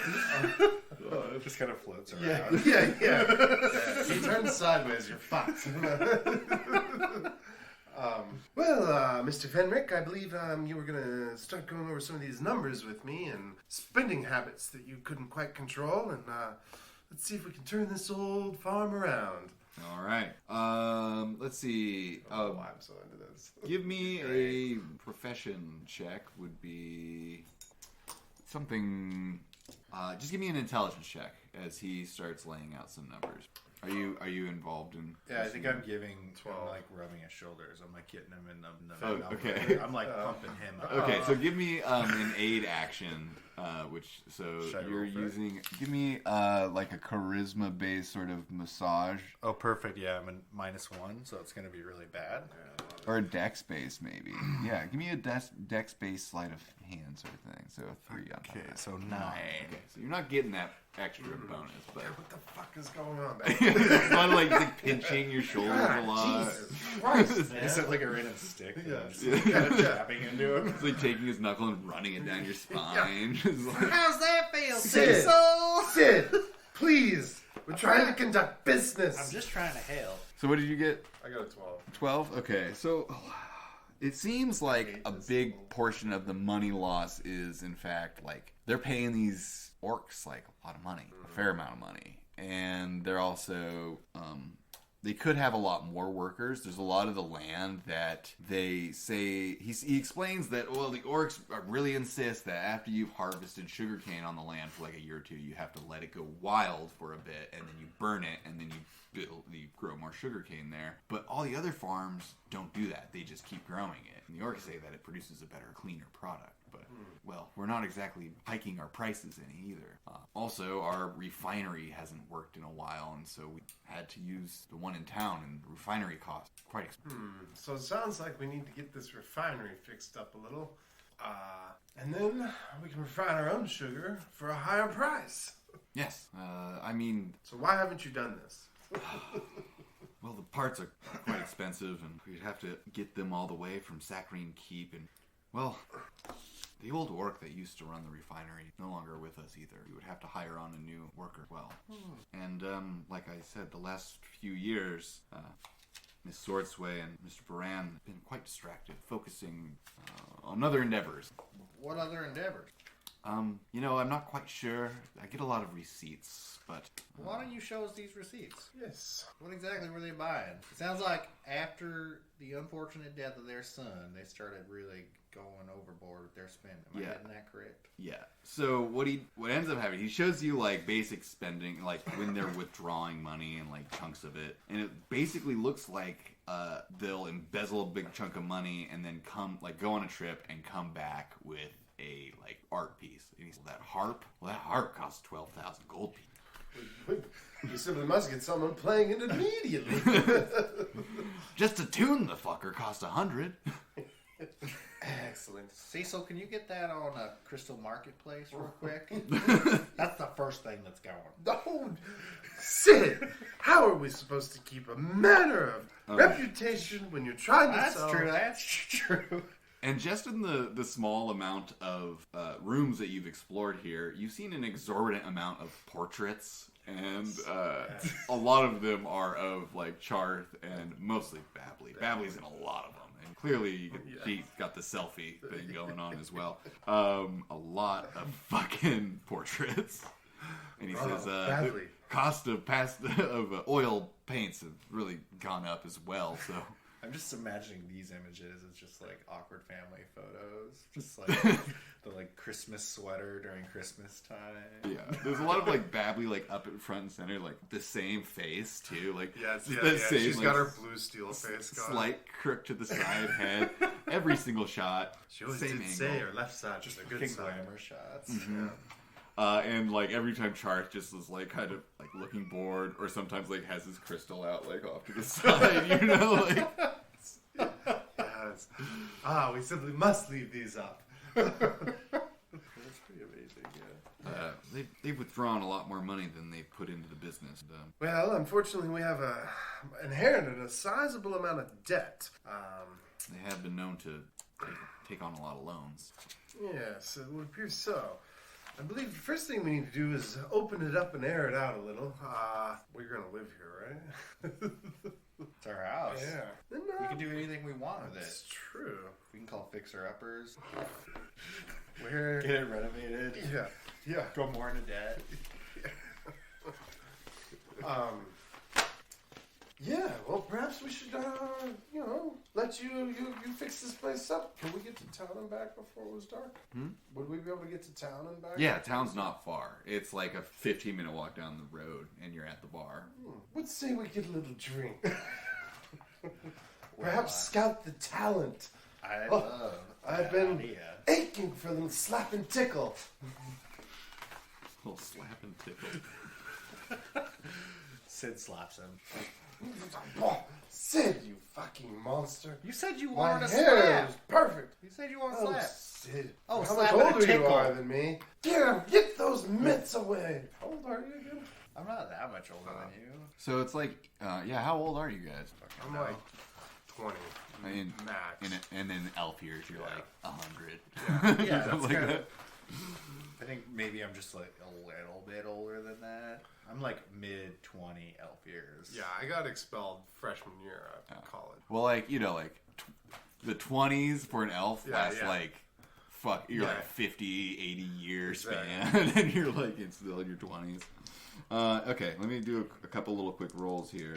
It just kind of floats around. Yeah. He turns sideways, you're fucked. Well, Mr. Fenric, I believe you were going to start going over some of these numbers with me and spending habits that you couldn't quite control, and let's see if we can turn this old farm around. All right. Let's see. I'm so into this. Give me a profession check. Would be something. Just give me an intelligence check as he starts laying out some numbers. Are you involved in? Yeah, I think I'm giving 12. I'm like rubbing his shoulders. I'm like getting him in the Oh, number. okay. I'm like pumping him up. Okay, so give me an aid action, Should I you're roll for it? using. Give me like a charisma based sort of massage Oh, perfect. Yeah, I'm in -1, so it's going to be really bad. or a dex based maybe. Yeah, give me a dex based sleight of hand sort of thing. So a 3 on top Okay, of that. so 9. Okay, so you're not getting that extra bonus, but What the fuck is going on back it's not like pinching your shoulders a lot. Jesus Christ, Is it like a random stick? Yeah. Just kind of tapping into him. It's like taking his knuckle and running it down your spine. Just like- How's that feel, Sid. Cecil? Sid, please. We're trying to conduct business. I'm just trying to help. So what did you get? I got a 12. 12? Okay, so it seems like hate a this big little- portion of the money loss is, in fact, like, they're paying these orcs, like, a lot of money, a fair amount of money. And they're also, they could have a lot more workers. There's a lot of the land that they say, he explains that, well, the orcs really insist that after you've harvested sugarcane on the land for like a year or two, you have to let it go wild for a bit, and then you burn it, and then you grow more sugarcane there. But all the other farms don't do that. They just keep growing it. And the orcs say that it produces a better, cleaner product. But, well, we're not exactly hiking our prices any either. Also, our refinery hasn't worked in a while, and so we had to use the one in town, and the refinery cost quite expensive. So it sounds like we need to get this refinery fixed up a little. And then we can refine our own sugar for a higher price. Yes, I mean, So why haven't you done this? well, the parts are quite expensive, and we'd have to get them all the way from Saccharine Keep, and, well, the old orc that used to run the refinery is no longer with us either. We would have to hire on a new worker as well. And, like I said, the last few years, Miss Swordsway and Mr. Varan have been quite distracted, focusing on other endeavors. What other endeavors? I'm not quite sure. I get a lot of receipts, but... Why don't you show us these receipts? Yes. What exactly were they buying? It sounds like after the unfortunate death of their son, they started really going overboard with their spending. Am I getting that correct? Yeah. So what ends up happening, he shows you like basic spending, like when they're withdrawing money and like chunks of it, and it basically looks like they'll embezzle a big chunk of money and then go on a trip and come back with a like art piece. And he's that harp. Well, that harp costs 12,000 gold pieces. You simply must get someone playing it immediately. Just to tune the fucker cost 100. Excellent. Cecil, can you get that on a Crystal Marketplace real quick? That's the first thing that's going. No, Sid, how are we supposed to keep a manner of reputation when you're trying to That's sell? true. That's true. And just in the small amount of rooms that you've explored here, you've seen an exorbitant amount of portraits. And a lot of them are of like Charth and mostly Babley. Babley's in a lot of them. And clearly she got the selfie thing going on as well. A lot of fucking portraits. And he says the cost of oil paints have really gone up as well. So I'm just imagining these images as just like awkward family photos. Just like the like Christmas sweater during Christmas time. yeah, there's a lot of like Babley like up in front and center, like the same face too. Like Same, she's got her blue steel face going. Slight crook to the side head. Every single shot. She always same did angle. say her left side just a good King side. glamour shots. Mm-hmm. And like every time Charth just is like kind of like looking bored, or sometimes like has his crystal out like off to the side, you know, like. Yes. We simply must leave these up. That's pretty amazing, yeah. They've withdrawn a lot more money than they've put into the business. Well, unfortunately, we have inherited a sizable amount of debt. They have been known to take on a lot of loans. Yes, it would appear so. I believe the first thing we need to do is open it up and air it out a little. We're going to live here, right? It's our house. Yeah. We can do anything we want with it. It's true. We can call fixer-uppers. We're... Get it renovated. Yeah. Go more into debt. Yeah, well, perhaps we should, let you fix this place up. Can we get to town and back before it was dark? Would we be able to get to town and back? Yeah, town's not far. It's like a 15-minute walk down the road, and you're at the bar. Let's say we get a little drink. Perhaps scout the talent. I've been aching for a little slap and tickle. A little slap and tickle. Sid slaps him. Oh, Sid, you fucking monster. You said you My wanted a hair slap. is perfect. You said you wanted a Oh, slap. Sid. Oh, How slap much and a older you tickle. are than me. Get those mitts away. How old are you again? I'm not that much older than you. So it's like, how old are you guys? I'm like 20. I mean, Max. and in elf years, you're like 100. Yeah, that's Something like kinda- that. I think maybe I'm just like a little bit older than that. I'm like mid-20 elf years. Yeah, I got expelled freshman year at college. Well, like, the 20s for an elf lasts like, like 50, 80 years span. And you're like, it's still in your 20s. Okay, let me do a couple little quick rolls here.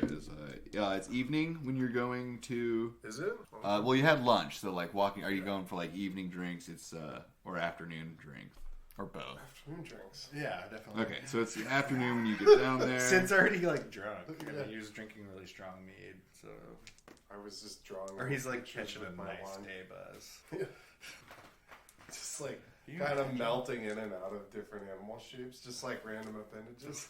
It's evening when you're going to... Is it? well, you had lunch, so like walking... Are you going for like evening drinks? It's or afternoon drinks? Or both? Afternoon drinks. Yeah, definitely. Okay, so it's the afternoon when you get down there. Sid's already like drunk. And he was drinking really strong mead, so... I was just drawing... Or he's like catching a with my nice wand. day buzz. Just like kind of melting in and out of different animal shapes. Just like random appendages.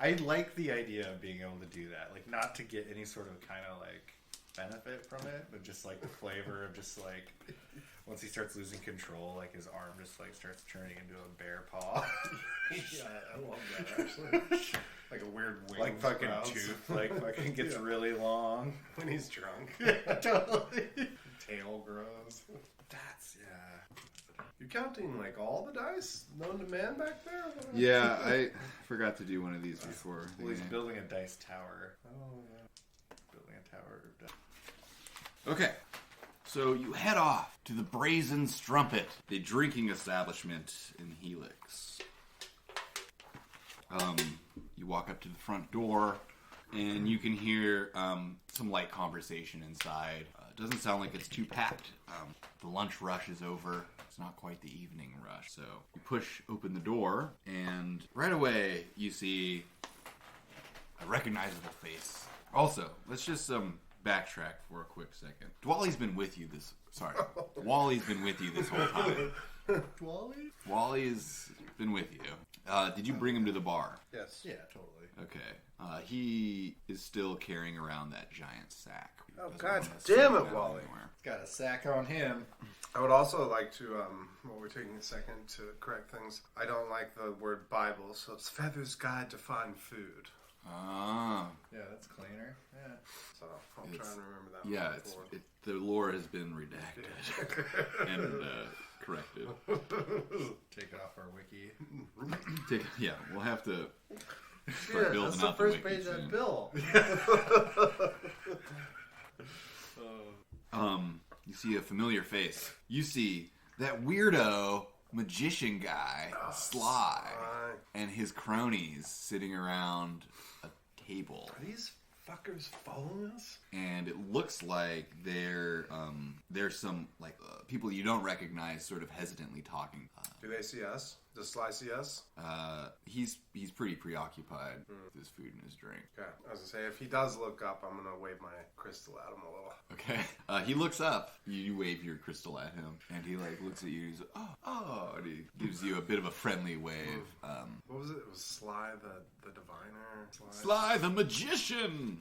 I like the idea of being able to do that. Like, not to get any sort of kind of like benefit from it, but just like the flavor of just like once he starts losing control, like his arm just like starts turning into a bear paw. Yeah, I love that actually. Like a weird wing. Like fucking tooth, like fucking gets really long. When he's drunk. Yeah, totally. Tail grows. That's, yeah. You counting like all the dice known to man back there? Yeah, I forgot to do one of these before. Well, he's building a dice tower. Oh, yeah. Building a tower of dice. Okay, so you head off to the Brazen Strumpet, the drinking establishment in Helix. You walk up to the front door, and you can hear some light conversation inside. Doesn't sound like it's too packed. The lunch rush is over. It's not quite the evening rush. So you push open the door, and right away you see a recognizable face. Also, let's just backtrack for a quick second. Wally's been with you this... Sorry. Wally's been with you this whole time. Wally's been with you. Did you bring him to the bar? Yes. Yeah, totally. Okay. He is still carrying around that giant sack. Oh, Doesn't God want to damn set it, that Wally. anywhere. Got a sack on him. I would also like to, while we're taking a second to correct things, I don't like the word Bible, so it's Feather's Guide to Find Food. Ah. Yeah, that's cleaner. Yeah. So I'll try and remember that. Yeah, one forward. the lore has been redacted and corrected. Take it off our wiki. We'll have to Shit, start building that's the out first wiki page of soon. that bill. You see a familiar face. You see that weirdo magician guy, Sly, and his cronies sitting around a table. Are these fuckers following us? And it looks like there's some people you don't recognize sort of hesitantly talking. Do they see us? Does Sly see us? He's pretty preoccupied with his food and his drink. Okay. I was gonna say, if he does look up, I'm gonna wave my crystal at him a little. Okay. He looks up. You wave your crystal at him, and he looks at you. He's like, oh, and he gives you a bit of a friendly wave. What was it? It was Sly the diviner. Sly the magician.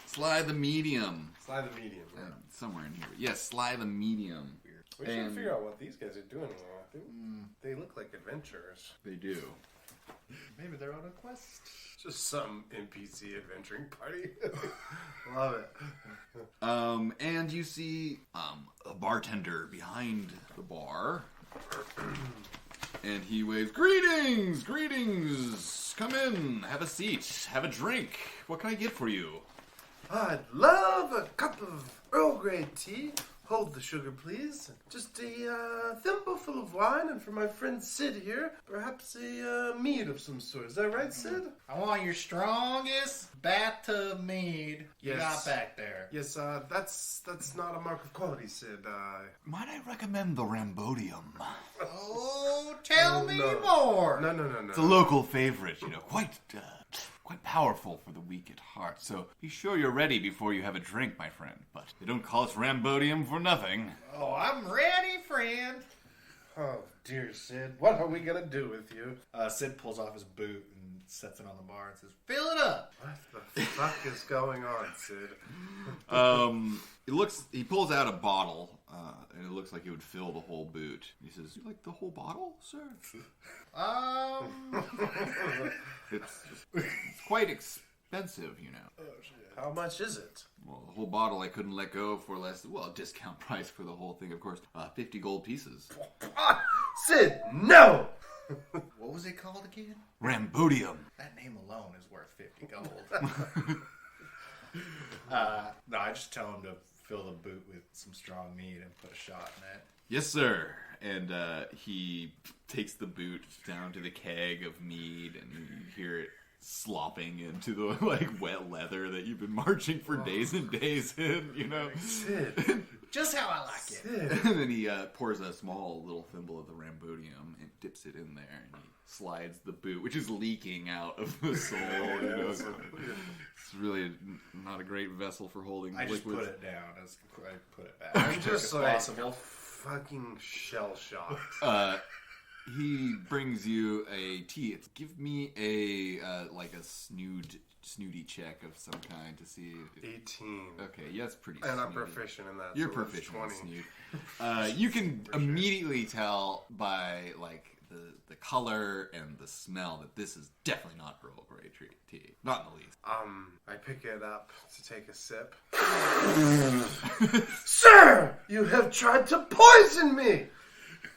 Sly the medium. Sly the medium. Yeah. Somewhere in here. Yes, Sly the medium. We should figure out what these guys are doing here. I think they look like adventurers. They do. Maybe they're on a quest. Just some NPC adventuring party. Love it. And you see a bartender behind the bar. And he waves, greetings! Greetings! Come in, have a seat, have a drink. What can I get for you? I'd love a cup of Earl Grey tea. Hold the sugar, please. Just a thimbleful of wine, and for my friend Sid here, perhaps a mead of some sort. Is that right, Sid? I want your strongest bathtub mead you got back there. Yes, that's not a mark of quality, Sid. Might I recommend the Rambodium? Oh, tell me more. No. It's a local favorite, quite powerful for the weak at heart. So be sure you're ready before you have a drink, my friend. But they don't call us Rambodium for nothing. Oh, I'm ready, friend. Oh, dear Sid, what are we gonna do with you? Sid pulls off his boot and sets it on the bar and says, "Fill it up." What the fuck is going on, Sid? He pulls out a bottle, and it looks like it would fill the whole boot. He says, "You like the whole bottle, sir?" It's quite expensive, Oh, shit. How much is it? Well, the whole bottle I couldn't let go for less, discount price for the whole thing, of course. 50 gold pieces. Sid, no! What was it called again? Rambodium. That name alone is worth 50 gold. No, I just tell him to fill the boot with some strong mead and put a shot in it. Yes, sir. And he takes the boot down to the keg of mead, and you hear it slopping into the wet leather that you've been marching for days and days in, Sid. Just how I like it. Sid. And then he pours a small little thimble of the Rambodium and dips it in there, and he slides the boot, which is leaking out of the sole. It's really not a great vessel for holding I just liquids. put it down. I put it back. I'm just like possible. fucking shell-shocked. He brings you a tea. Give me a snooty check of some kind to see. 18. Okay, yeah, that's pretty. And I'm snooty. proficient in that. You're so that's proficient 20. in snoot. You can immediately tell by the color and the smell that this is definitely not Earl Grey tea. Not in the least. I pick it up to take a sip. Sir, you have tried to poison me.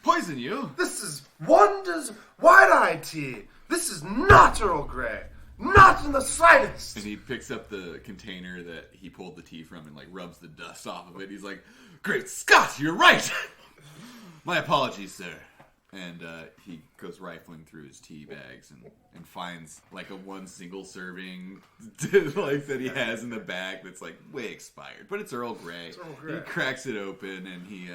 Poison you? This is Wanda's White-Eye tea. This is not Earl Grey. Not in the slightest. And he picks up the container that he pulled the tea from and rubs the dust off of it. He's like, "Great Scott, you're right. My apologies, sir." And he goes rifling through his tea bags and finds a one single serving that he has in the bag that's way expired, but it's Earl Grey. It's Earl Grey. He cracks it open and he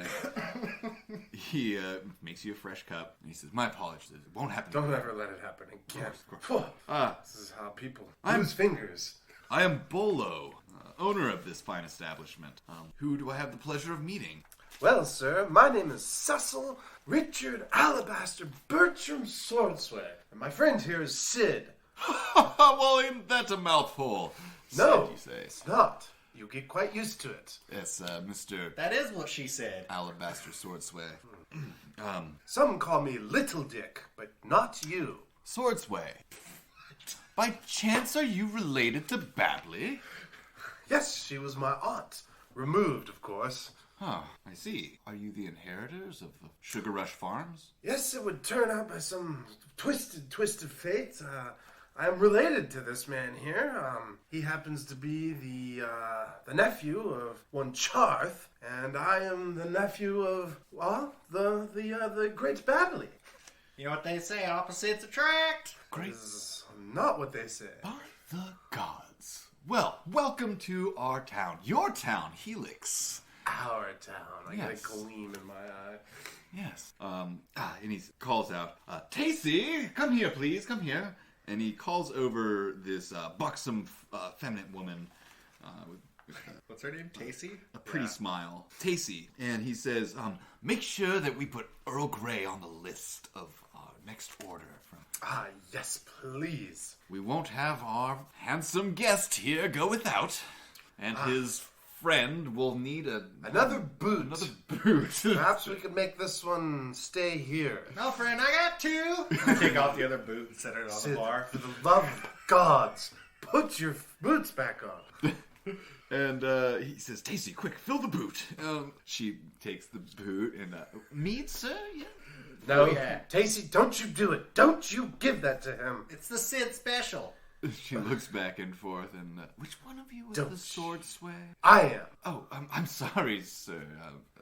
makes you a fresh cup and he says, "My apologies, it won't happen. Don't ever let it happen again. Of course. This is how people lose fingers. I am Bolo, owner of this fine establishment. Who do I have the pleasure of meeting?" Well, sir, my name is Cecil Richard Alabaster Bertram Swordsway, and my friend here is Sid. Well, ain't that a mouthful? No, Sid, you say. it's not. You get quite used to it. Yes, Mr. That is what she said. Alabaster Swordsway. Some call me Little Dick, but not you. Swordsway. By chance, are you related to Babley? Yes, she was my aunt. Removed, of course. Huh, I see. Are you the inheritors of the Sugar Rush Farms? Yes, it would turn out by some twisted fate. I am related to this man here. He happens to be the nephew of one Charth, and I am the nephew of, well, the great Babley. You know what they say, opposites attract. Great. This is not what they say. By the gods. Well, welcome to our town. Your town, Helix. Our town. I got a Yes. gleam in my eye. Yes. And he calls out, Tacy, come here, please, come here. And he calls over this buxom, feminine woman with What's her name? Tacy? a pretty smile. Tacy. And he says, make sure that we put Earl Grey on the list of our next order. Ah, yes, please. We won't have our handsome guest here go without. And his friend will need Another boot. Another boot. Perhaps we could make this one stay here. No, friend, I got two. Take off the other boot and set it on the Sid, bar. for the love of gods, put your boots back on. And he says, Tacy, quick, fill the boot. She takes the boot and, mead, sir? Yeah. No, yeah. Tacy, don't you do it. Don't you give that to him. It's the Sid special. She looks back and forth and, which one of you is Don't the Swordsway? I am. Oh, I'm sorry, sir.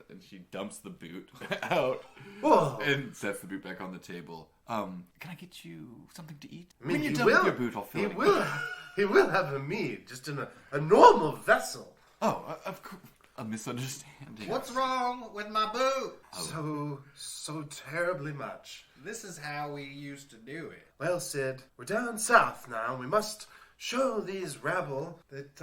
And she dumps the boot out Whoa. and sets the boot back on the table. Can I get you something to eat? I mean, when you're he done will. with your boot, I'll fill He it. will. He will have a mead, just in a normal vessel. Oh, of course. A misunderstanding. What's wrong with my boot? So terribly much. This is how we used to do it. Well, Sid, we're down south now. We must show these rabble that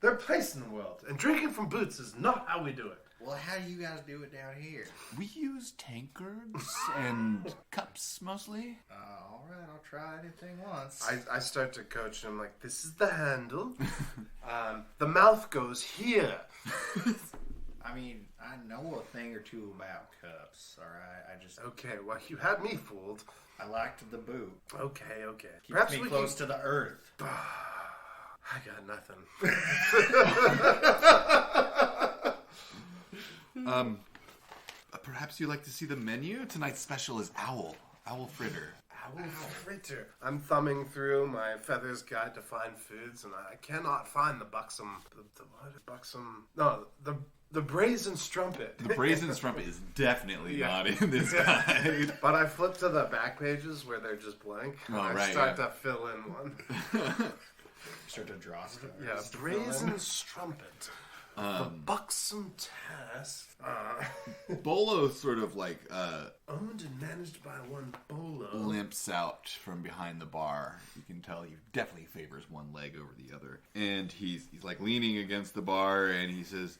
their place in the world. And drinking from boots is not how we do it. Well, how do you guys do it down here? We use tankards and cups mostly. All right, I'll try anything once. I start to coach him like, this is the handle. The mouth goes here. I mean, I know a thing or two about cups, all right? I just, Okay, well, you had me fooled. I liked the boot. Okay. Keeps me close to the earth. I got nothing. Perhaps you'd like to see the menu? Tonight's special is owl fritter. Owl fritter. I'm thumbing through my Feather's Guide to Fine Foods, and I cannot find the buxom. The brazen strumpet. The brazen strumpet is definitely not in this guide. But I flip to the back pages where they're just blank. And I start to fill in one. Start to draw stuff. Yeah, brazen strumpet. The buxom task. Bolo sort of like Owned and managed by one Bolo. limps out from behind the bar. You can tell he definitely favors one leg over the other. And he's like leaning against the bar and he says,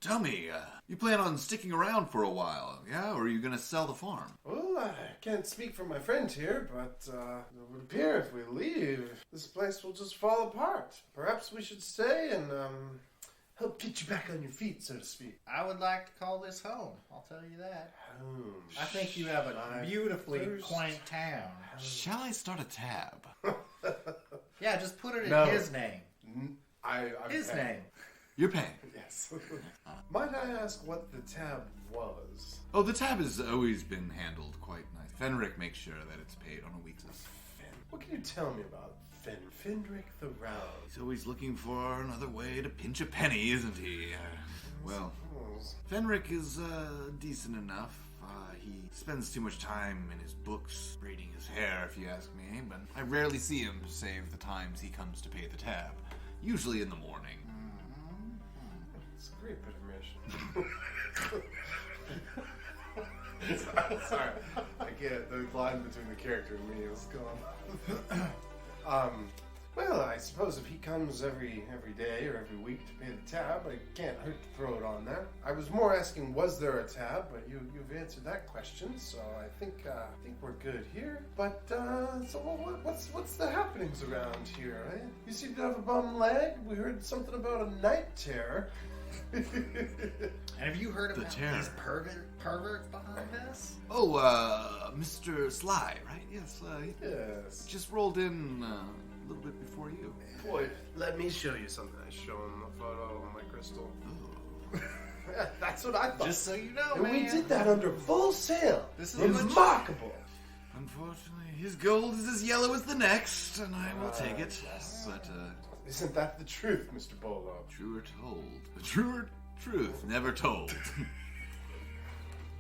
tell me, you plan on sticking around for a while, yeah? Or are you going to sell the farm? Well, I can't speak for my friend here, but it would appear if we leave, this place will just fall apart. Perhaps we should stay and help get you back on your feet, so to speak. I would like to call this home. I'll tell you that. Home. I think you have a beautifully quaint town. Shall I start a tab? Yeah, just put it in No. his name. I'm His paying. name. You're paying. Yes. Might I ask what the tab was? Oh, the tab has always been handled quite nice. Fenric makes sure that it's paid on a week's basis. What can you tell me about Fenric the Round? He's always looking for another way to pinch a penny, isn't he? Well, Fenric is decent enough. He spends too much time in his books braiding his hair, if you ask me, but I rarely see him save the times he comes to pay the tab. Usually in the morning. It's a great bit of information. Sorry, I get the line between the character and me is gone. Well, I suppose if he comes every day or every week to pay the tab, I can't hurt to throw it on there. I was more asking, was there a tab? But you've answered that question, so I think we're good here. But so what's the happenings around here? Eh? You seem to have a bum leg. We heard something about a night terror. And have you heard The about terror. these perverts behind us? Oh, Mr. Sly, right? Yes, he Yes. just rolled in a little bit before you. Boy, let me show you something. I show him a photo of my crystal. Oh. That's what I thought. Just so you know, and man. we did that under full sale. This is remarkable. Unfortunately, his gold is as yellow as the next, and I will take it. But, Isn't that the truth, Mr. Bolo? truer told. The truer truth, never told.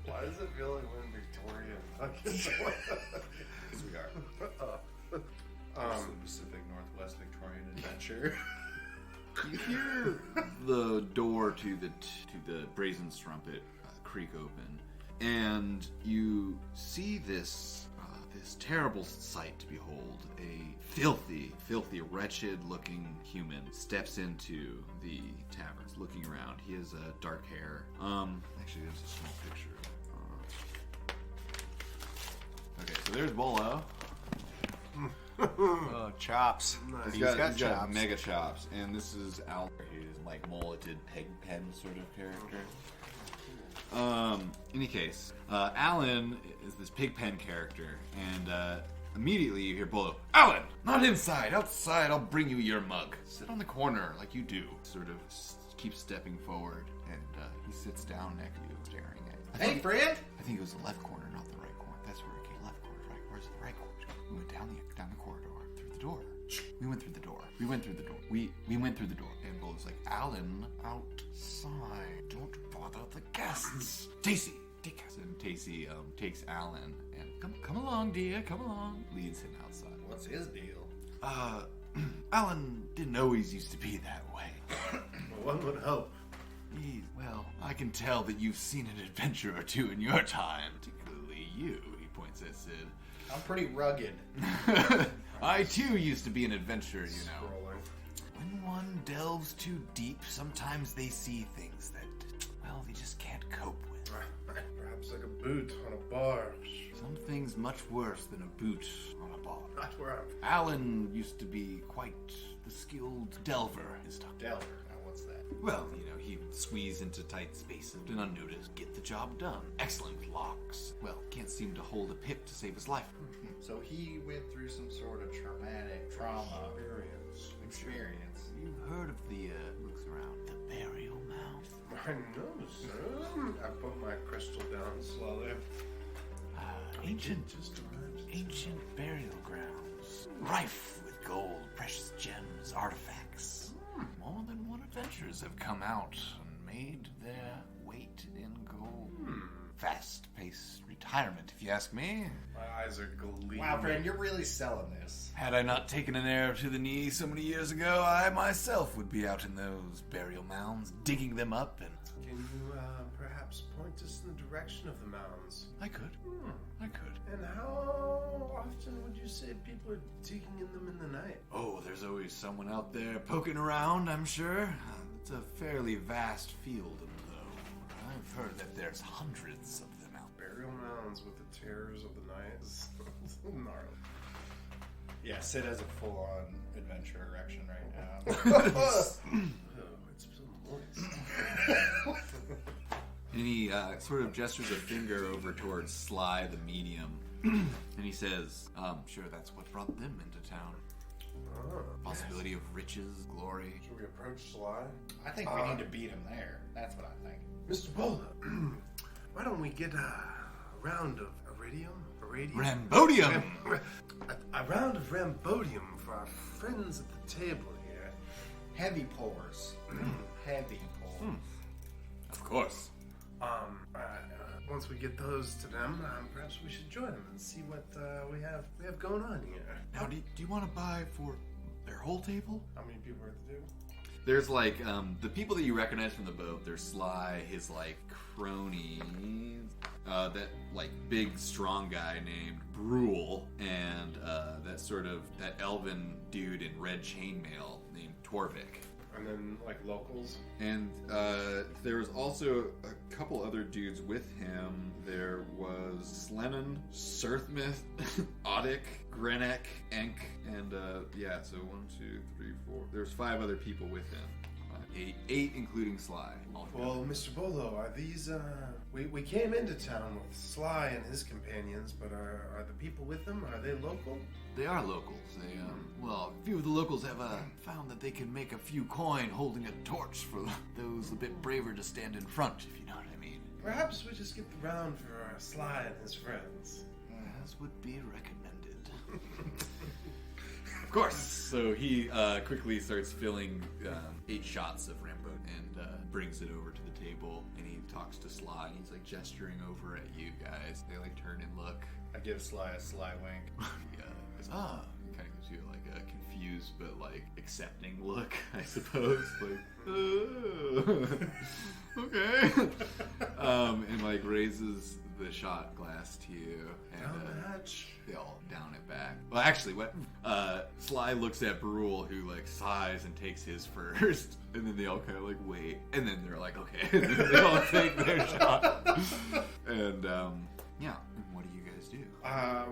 Why does it feel like we're in Victorian? Because we are. It's the Pacific Northwest Victorian Adventure. You hear the door to the brazen strumpet creak open, and you see this terrible sight to behold. A filthy, wretched-looking human steps into the tavern, looking around. He has dark hair. Actually, there's a small picture. Okay, so there's Bolo. Oh, chops. Nice. He's got mega chops, and this is Al. He's like mulleted peg pen sort of character. Any case, Alan is this pigpen character, and immediately you hear Bolo, Alan, not inside, outside. I'll bring you your mug. Sit on the corner like you do. Sort of keeps stepping forward, and he sits down next to you, staring at you. Hey, friend. I think it was the left corner, not the right corner. That's where it came. Left corner, right? Where's the right corner? We went down the corridor, through the door. We went through the door. We went through the door. We went through the door. And Bolo's like, Alan, outside. Don't bother the guests. Tacey, take us. And Tacey takes Alan and come along, dear, come along. Leads him outside. What's his deal? Alan didn't always used to be that way. One would hope. Well, I can tell that you've seen an adventure or two in your time, particularly you, he points at Sid. I'm pretty rugged. I too used to be an adventurer, you know. Scrolling. When one delves too deep, sometimes they see things that, well, they just can't cope with. Perhaps like a boot on a bar. Some things much worse than a boot on a bar. Not where I'm. Alan used to be quite the skilled delver, his time. Delver. Now, what's that? Well, you know, he would squeeze into tight spaces and unnoticed, get the job done. Excellent with locks. Well, can't seem to hold a pick to save his life. So he went through some sort of trauma experience. You've heard of the, looks around, the burial mound? I know, sir. I put my crystal down slowly. Ancient burial grounds, rife with gold, precious gems, artifacts. More than one adventurers have come out and made their weight in gold. Fast-paced retirement, if you ask me. My eyes are gleaming. Wow, friend, you're really selling this. Had I not taken an arrow to the knee so many years ago, I myself would be out in those burial mounds, digging them up, and Can you perhaps point us in the direction of the mounds? I could. I could. And how often would you say people are digging in them in the night? Oh, there's always someone out there poking around, I'm sure. It's a fairly vast field, though. I've heard that there's hundreds of them out there. Burial mounds with the terrors of the night. Gnarly. Yeah, Sid has a full-on adventure erection right now. Oh, it's so moist. And he sort of gestures a finger over towards Sly, the medium. And he says, sure, that's what brought them into town. Possibility of riches, glory. Should we approach Sly? I think we need to beat him there. That's what I think. Mr. Bola, why don't we get a round of iridium? Rambodium! A round of Rambodium for our friends at the table here. Heavy pours. Heavy pours. Of course. Once we get those to them, perhaps we should join them and see what we have going on here. Now, do you want to buy for their whole table? How many people are at the table? There's like, the people that you recognize from the boat. There's Sly, his like cronies, that like big strong guy named Brule, and that elven dude in red chainmail named Torvik. And then, like, locals? And there was also a couple other dudes with him. There was Slenin, Surthmith, Oddick, Grenek, Enk, and so 1, 2, 3, 4. There's 5 other people with him. Eight including Sly. Well, Mr. Bolo, are these, we came into town with Sly and his companions, but are the people with them, are they local? They are locals. They, well, a few of the locals have found that they can make a few coin holding a torch for those a bit braver to stand in front, if you know what I mean. Perhaps we just get the round for Sly and his friends. As would be recommended. Of course. So he quickly starts filling 8 shots of Rambo and brings it over to the table, and he talks to Sly, and he's like gesturing over at you guys. They like turn and look. I give Sly a sly wink. Yeah. He kind of gives you like a confused but like accepting look, I suppose. Like, oh, okay. And like raises the shot glass to you, and they all down it back. Well, actually, what Sly looks at Brule, who like sighs and takes his first, and then they all kind of like wait, and then they're like, okay, and then they all take their shot. And yeah, what do you guys do?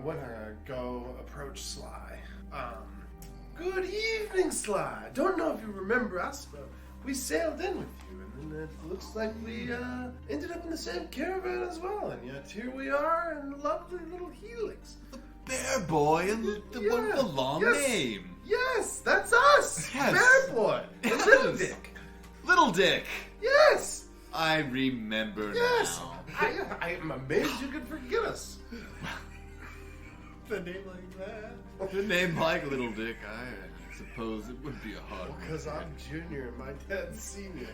When I go approach Sly. Good evening, Sly. Don't know if you remember us, but we sailed in with you, and then it looks like we ended up in the same caravan as well, and yet here we are in lovely little Helix. Bear Boy and the one with the long name. Yes, that's us. Yes. Bear Boy. And Little Dick. Little Dick. Yes. I remember now. I'm amazed you could forget us. The name like that. The name like Little Dick, I suppose it would be a hard one. Because I'm junior and my dad's senior.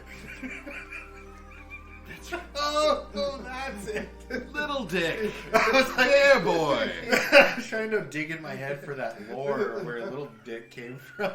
Oh, that's it. Little Dick. Bear Boy. I was trying to dig in my head for that lore where Little Dick came from.